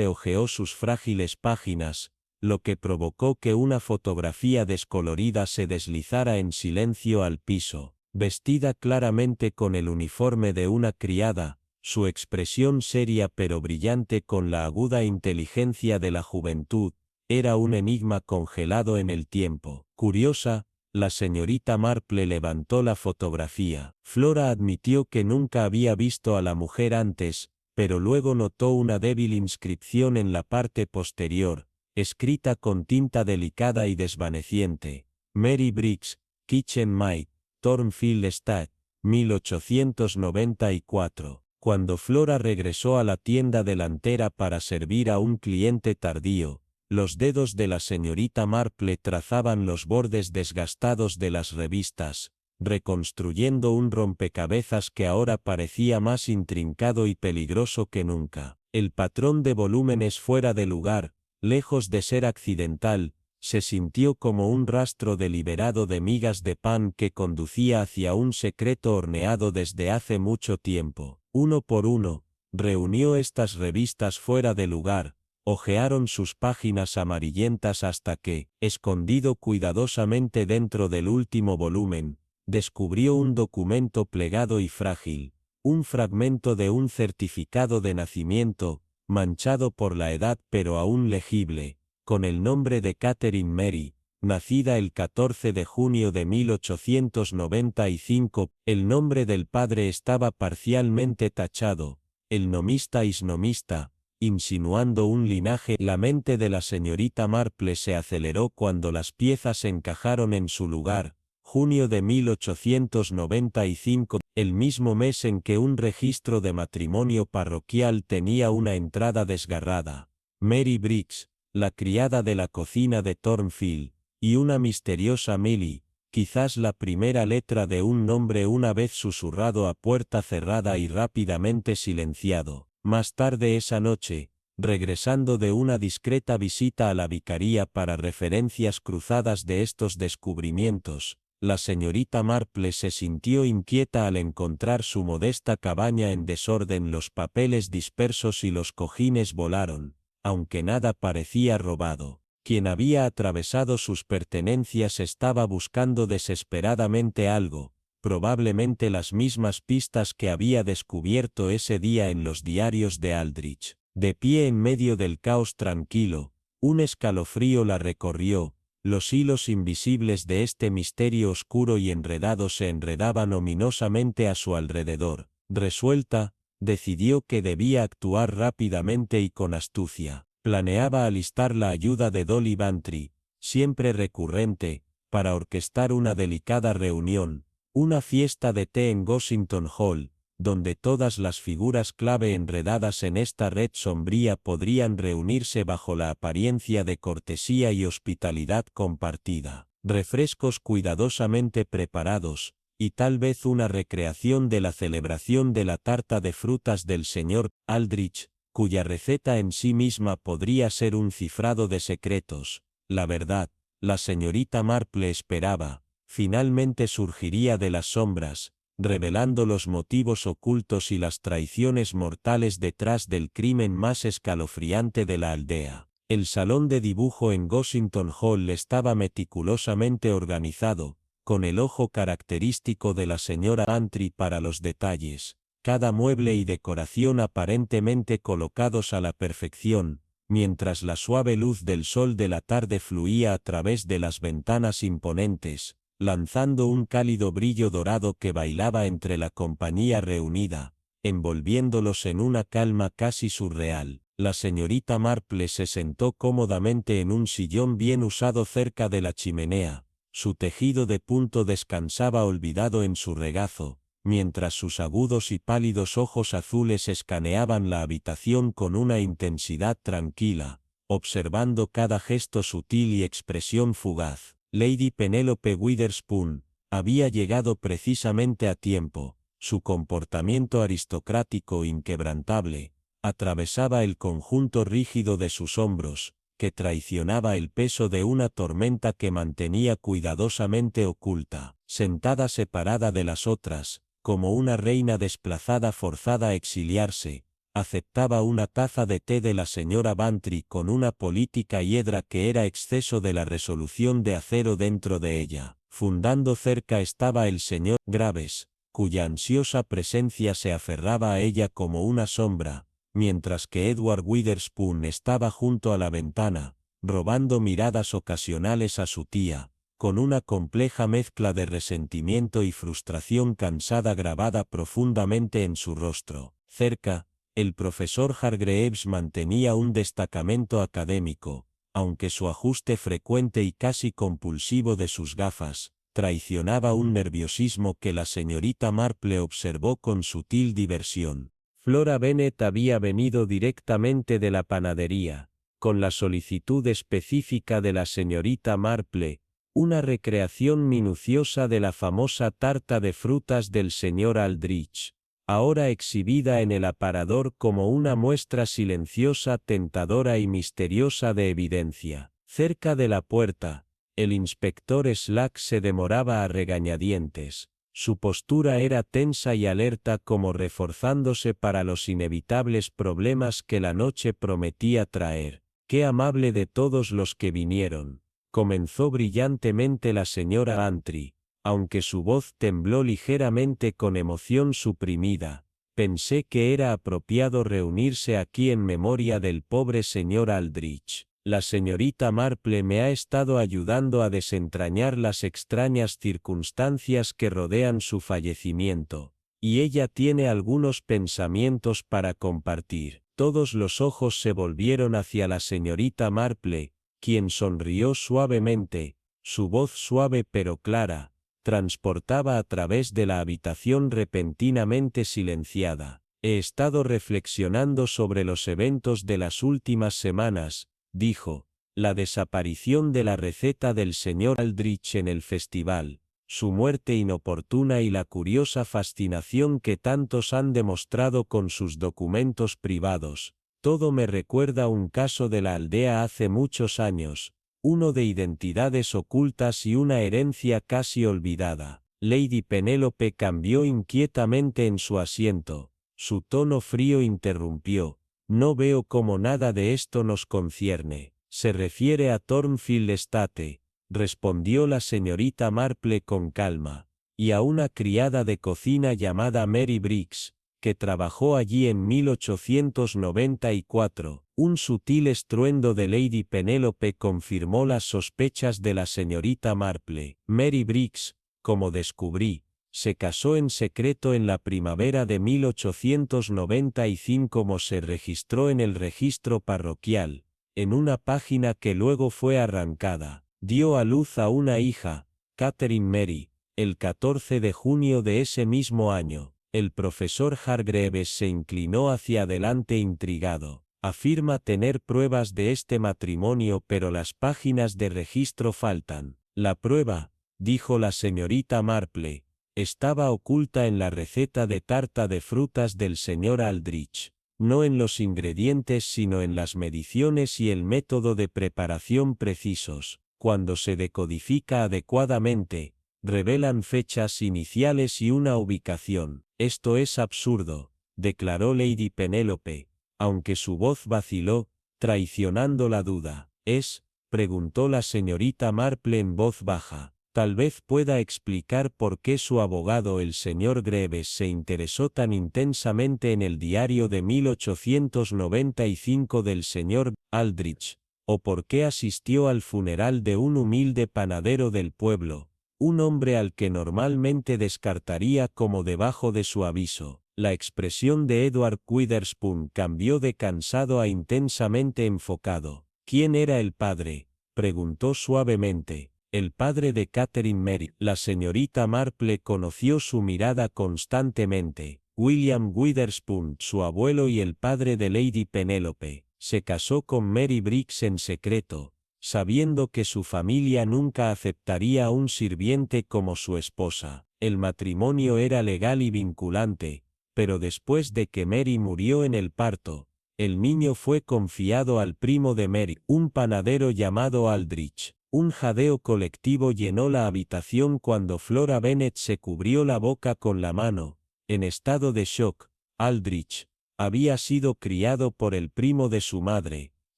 hojeó sus frágiles páginas, lo que provocó que una fotografía descolorida se deslizara en silencio al piso. Vestida claramente con el uniforme de una criada, su expresión seria pero brillante con la aguda inteligencia de la juventud, era un enigma congelado en el tiempo. Curiosa, la señorita Marple levantó la fotografía. Flora admitió que nunca había visto a la mujer antes, pero luego notó una débil inscripción en la parte posterior, escrita con tinta delicada y desvaneciente. Mary Briggs, Kitchen Maid, Thornfield Estate, 1894. Cuando Flora regresó a la tienda delantera para servir a un cliente tardío, los dedos de la señorita Marple trazaban los bordes desgastados de las revistas, reconstruyendo un rompecabezas que ahora parecía más intrincado y peligroso que nunca. El patrón de volúmenes fuera de lugar, lejos de ser accidental, se sintió como un rastro deliberado de migas de pan que conducía hacia un secreto horneado desde hace mucho tiempo. Uno por uno, reunió estas revistas fuera de lugar, hojearon sus páginas amarillentas hasta que, escondido cuidadosamente dentro del último volumen, descubrió un documento plegado y frágil, un fragmento de un certificado de nacimiento, manchado por la edad pero aún legible, con el nombre de Catherine Mary, nacida el 14 de junio de 1895, el nombre del padre estaba parcialmente tachado, el nomista isnomista, insinuando un linaje. La mente de la señorita Marple se aceleró cuando las piezas encajaron en su lugar. Junio de 1895, el mismo mes en que un registro de matrimonio parroquial tenía una entrada desgarrada. Mary Briggs, la criada de la cocina de Thornfield, y una misteriosa Millie, quizás la primera letra de un nombre una vez susurrado a puerta cerrada y rápidamente silenciado. Más tarde esa noche, regresando de una discreta visita a la vicaría para referencias cruzadas de estos descubrimientos, la señorita Marple se sintió inquieta al encontrar su modesta cabaña en desorden. Los papeles dispersos y los cojines volaron, aunque nada parecía robado. Quien había atravesado sus pertenencias estaba buscando desesperadamente algo, probablemente las mismas pistas que había descubierto ese día en los diarios de Aldrich. De pie en medio del caos tranquilo, un escalofrío la recorrió. Los hilos invisibles de este misterio oscuro y enredado se enredaban ominosamente a su alrededor. Resuelta, decidió que debía actuar rápidamente y con astucia. Planeaba alistar la ayuda de Dolly Bantry, siempre recurrente, para orquestar una delicada reunión, una fiesta de té en Gossington Hall, donde todas las figuras clave enredadas en esta red sombría podrían reunirse bajo la apariencia de cortesía y hospitalidad compartida. Refrescos cuidadosamente preparados, y tal vez una recreación de la celebración de la tarta de frutas del señor Aldrich, cuya receta en sí misma podría ser un cifrado de secretos. La verdad, la señorita Marple esperaba, finalmente surgiría de las sombras, revelando los motivos ocultos y las traiciones mortales detrás del crimen más escalofriante de la aldea. El salón de dibujo en Gossington Hall estaba meticulosamente organizado, con el ojo característico de la señora Bantry para los detalles. cada mueble y decoración aparentemente colocados a la perfección, mientras la suave luz del sol de la tarde fluía a través de las ventanas imponentes, lanzando un cálido brillo dorado que bailaba entre la compañía reunida, envolviéndolos en una calma casi surreal. La señorita Marple se sentó cómodamente en un sillón bien usado cerca de la chimenea. Su tejido de punto descansaba olvidado en su regazo, mientras sus agudos y pálidos ojos azules escaneaban la habitación con una intensidad tranquila, observando cada gesto sutil y expresión fugaz. Lady Penelope Witherspoon había llegado precisamente a tiempo. Su comportamiento aristocrático inquebrantable atravesaba el conjunto rígido de sus hombros, que traicionaba el peso de una tormenta que mantenía cuidadosamente oculta. Sentada separada de las otras, como una reina desplazada forzada a exiliarse, aceptaba una taza de té de la señora Bantry con una política hiedra que era exceso de la resolución de acero dentro de ella. Fundando cerca estaba el señor Graves, cuya ansiosa presencia se aferraba a ella como una sombra, mientras que Edward Witherspoon estaba junto a la ventana, robando miradas ocasionales a su tía, con una compleja mezcla de resentimiento y frustración cansada grabada profundamente en su rostro. Cerca, el profesor Hargreaves mantenía un destacamento académico, aunque su ajuste frecuente y casi compulsivo de sus gafas traicionaba un nerviosismo que la señorita Marple observó con sutil diversión. Flora Bennet había venido directamente de la panadería, con la solicitud específica de la señorita Marple, una recreación minuciosa de la famosa tarta de frutas del señor Aldrich, ahora exhibida en el aparador como una muestra silenciosa, tentadora y misteriosa de evidencia. Cerca de la puerta, el inspector Slack se demoraba a regañadientes. Su postura era tensa y alerta como reforzándose para los inevitables problemas que la noche prometía traer. «Qué amable de todos los que vinieron», comenzó brillantemente la señora Bantry, aunque su voz tembló ligeramente con emoción suprimida. «Pensé que era apropiado reunirse aquí en memoria del pobre señor Aldrich. La señorita Marple me ha estado ayudando a desentrañar las extrañas circunstancias que rodean su fallecimiento, y ella tiene algunos pensamientos para compartir». Todos los ojos se volvieron hacia la señorita Marple, quien sonrió suavemente. Su voz suave pero clara transportaba a través de la habitación repentinamente silenciada. «He estado reflexionando sobre los eventos de las últimas semanas», dijo. «La desaparición de la receta del señor Aldrich en el festival, su muerte inoportuna y la curiosa fascinación que tantos han demostrado con sus documentos privados. Todo me recuerda un caso de la aldea hace muchos años, uno de identidades ocultas y una herencia casi olvidada». Lady Penélope cambió inquietamente en su asiento. Su tono frío interrumpió. «No veo cómo nada de esto nos concierne». «Se refiere a Thornfield Estate», respondió la señorita Marple con calma, «y a una criada de cocina llamada Mary Briggs, que trabajó allí en 1894. Un sutil estruendo de Lady Penélope confirmó las sospechas de la señorita Marple. Mary Briggs, como descubrí, se casó en secreto en la primavera de 1895 como se registró en el registro parroquial, en una página que luego fue arrancada. Dio a luz a una hija, Catherine Mary, el 14 de junio de ese mismo año. El profesor Hargreaves se inclinó hacia adelante intrigado. «Afirma tener pruebas de este matrimonio, pero las páginas de registro faltan». «La prueba», dijo la señorita Marple, «estaba oculta en la receta de tarta de frutas del señor Aldrich. No en los ingredientes sino en las mediciones y el método de preparación precisos. Cuando se decodifica adecuadamente, revelan fechas iniciales y una ubicación». «Esto es absurdo», declaró Lady Penélope, aunque su voz vaciló, traicionando la duda. «¿Es?», preguntó la señorita Marple en voz baja. Tal vez pueda explicar por qué su abogado el señor Greaves se interesó tan intensamente en el diario de 1895 del señor Aldrich, o por qué asistió al funeral de un humilde panadero del pueblo, un hombre al que normalmente descartaría como debajo de su aviso. La expresión de Edward Witherspoon cambió de cansado a intensamente enfocado. ¿Quién era el padre?, preguntó suavemente. El padre de Catherine Merry. La señorita Marple conoció su mirada constantemente. William Witherspoon, su abuelo y el padre de Lady Penélope, se casó con Mary Briggs en secreto, sabiendo que su familia nunca aceptaría a un sirviente como su esposa. El matrimonio era legal y vinculante, pero después de que Mary murió en el parto, el niño fue confiado al primo de Mary, un panadero llamado Aldrich. Un jadeo colectivo llenó la habitación cuando Flora Bennet se cubrió la boca con la mano, en estado de shock. Aldrich había sido criado por el primo de su madre,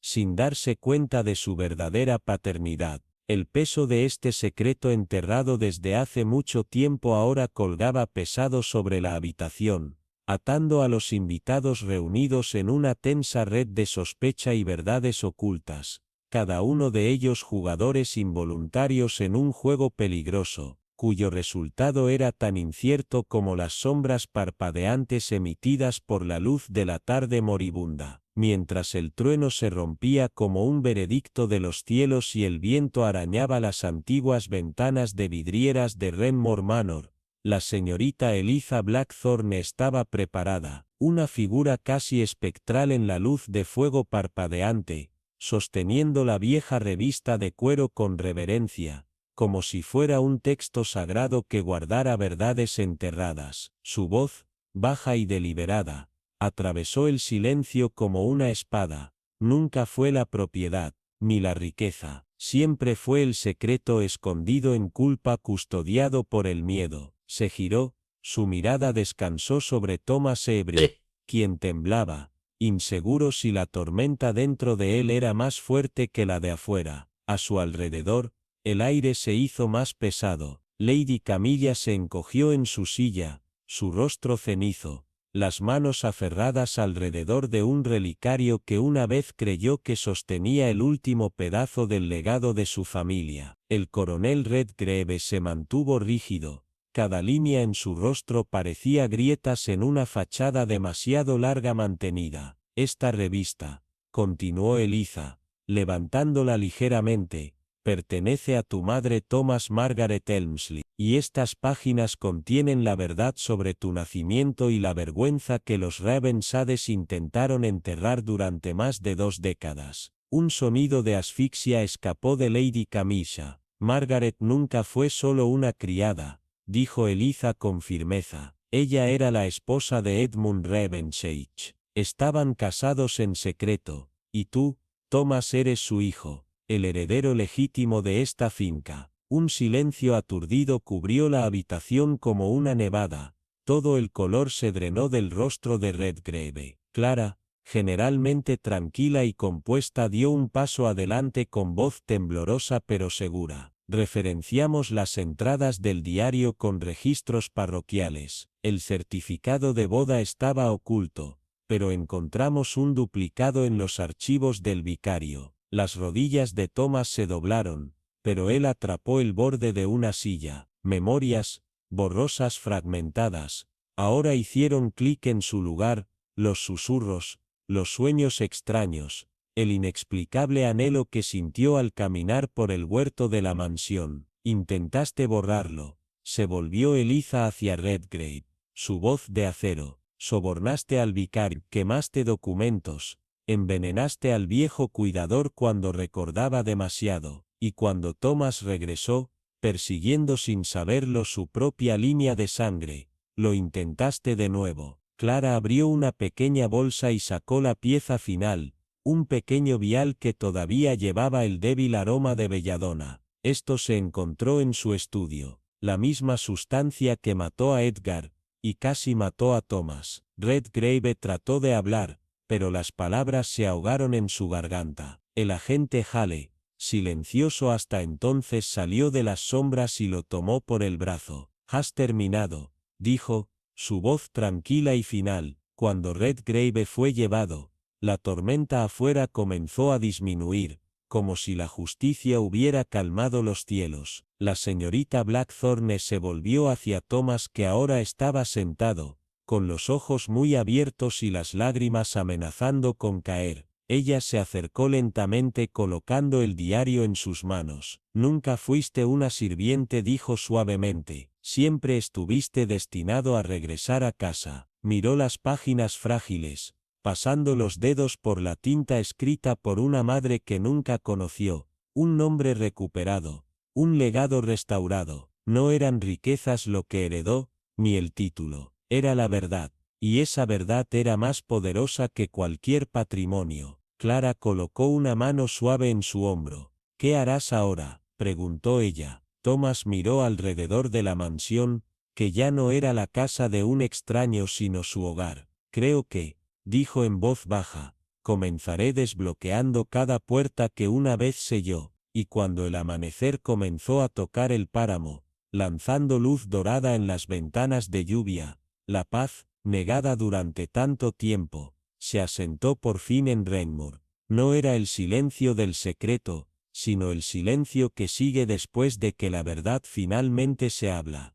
sin darse cuenta de su verdadera paternidad. El peso de este secreto enterrado desde hace mucho tiempo ahora colgaba pesado sobre la habitación, atando a los invitados reunidos en una tensa red de sospecha y verdades ocultas, cada uno de ellos jugadores involuntarios en un juego peligroso, cuyo resultado era tan incierto como las sombras parpadeantes emitidas por la luz de la tarde moribunda. Mientras el trueno se rompía como un veredicto de los cielos y el viento arañaba las antiguas ventanas de vidrieras de Renmore Manor, la señorita Eliza Blackthorne estaba preparada, una figura casi espectral en la luz de fuego parpadeante, sosteniendo la vieja revista de cuero con reverencia, como si fuera un texto sagrado que guardara verdades enterradas. Su voz, baja y deliberada, atravesó el silencio como una espada. Nunca fue la propiedad, ni la riqueza, siempre fue el secreto escondido en culpa custodiado por el miedo. Se giró, su mirada descansó sobre Thomas Everett, quien temblaba, inseguro si la tormenta dentro de él era más fuerte que la de afuera. A su alrededor, el aire se hizo más pesado. Lady Camilla se encogió en su silla, su rostro cenizo, las manos aferradas alrededor de un relicario que una vez creyó que sostenía el último pedazo del legado de su familia. El coronel Redgrave se mantuvo rígido. Cada línea en su rostro parecía grietas en una fachada demasiado larga mantenida. Esta revista, continuó Eliza, levantándola ligeramente, pertenece a tu madre Thomas Margaret Elmsley, y estas páginas contienen la verdad sobre tu nacimiento y la vergüenza que los Ravensades intentaron enterrar durante más de 2 décadas. Un sonido de asfixia escapó de Lady Camilla. Margaret nunca fue solo una criada, dijo Eliza con firmeza. Ella era la esposa de Edmund Ravensage. Estaban casados en secreto, y tú, Thomas, eres su hijo, el heredero legítimo de esta finca. Un silencio aturdido cubrió la habitación como una nevada. Todo el color se drenó del rostro de Redgrave. Clara, generalmente tranquila y compuesta, dio un paso adelante con voz temblorosa pero segura. Referenciamos las entradas del diario con registros parroquiales. El certificado de boda estaba oculto, pero encontramos un duplicado en los archivos del vicario. Las rodillas de Thomas se doblaron, pero él atrapó el borde de una silla. Memorias, borrosas fragmentadas, ahora hicieron clic en su lugar, los susurros, los sueños extraños, el inexplicable anhelo que sintió al caminar por el huerto de la mansión. Intentaste borrarlo. Se volvió Eliza hacia Redgrave, su voz de acero. Sobornaste al vicario, quemaste documentos, envenenaste al viejo cuidador cuando recordaba demasiado, y cuando Thomas regresó, persiguiendo sin saberlo su propia línea de sangre, lo intentaste de nuevo. Clara abrió una pequeña bolsa y sacó la pieza final, un pequeño vial que todavía llevaba el débil aroma de belladona. Esto se encontró en su estudio, la misma sustancia que mató a Edgar, y casi mató a Thomas. Redgrave trató de hablar, pero las palabras se ahogaron en su garganta. El agente Hale, silencioso hasta entonces, salió de las sombras y lo tomó por el brazo. «¿Has terminado?», dijo, su voz tranquila y final. Cuando Redgrave fue llevado, la tormenta afuera comenzó a disminuir, como si la justicia hubiera calmado los cielos. La señorita Blackthorne se volvió hacia Thomas, que ahora estaba sentado, con los ojos muy abiertos y las lágrimas amenazando con caer. Ella se acercó lentamente colocando el diario en sus manos. «Nunca fuiste una sirviente», dijo suavemente. «Siempre estuviste destinado a regresar a casa». Miró las páginas frágiles, pasando los dedos por la tinta escrita por una madre que nunca conoció, un nombre recuperado, un legado restaurado. No eran riquezas lo que heredó, ni el título, era la verdad, y esa verdad era más poderosa que cualquier patrimonio. Clara colocó una mano suave en su hombro. «¿Qué harás ahora?», preguntó ella. Thomas miró alrededor de la mansión, que ya no era la casa de un extraño sino su hogar. «Creo que», dijo en voz baja, «comenzaré desbloqueando cada puerta que una vez selló». Y cuando el amanecer comenzó a tocar el páramo, lanzando luz dorada en las ventanas de lluvia, la paz, negada durante tanto tiempo, se asentó por fin en Rainmoor. No era el silencio del secreto, sino el silencio que sigue después de que la verdad finalmente se habla.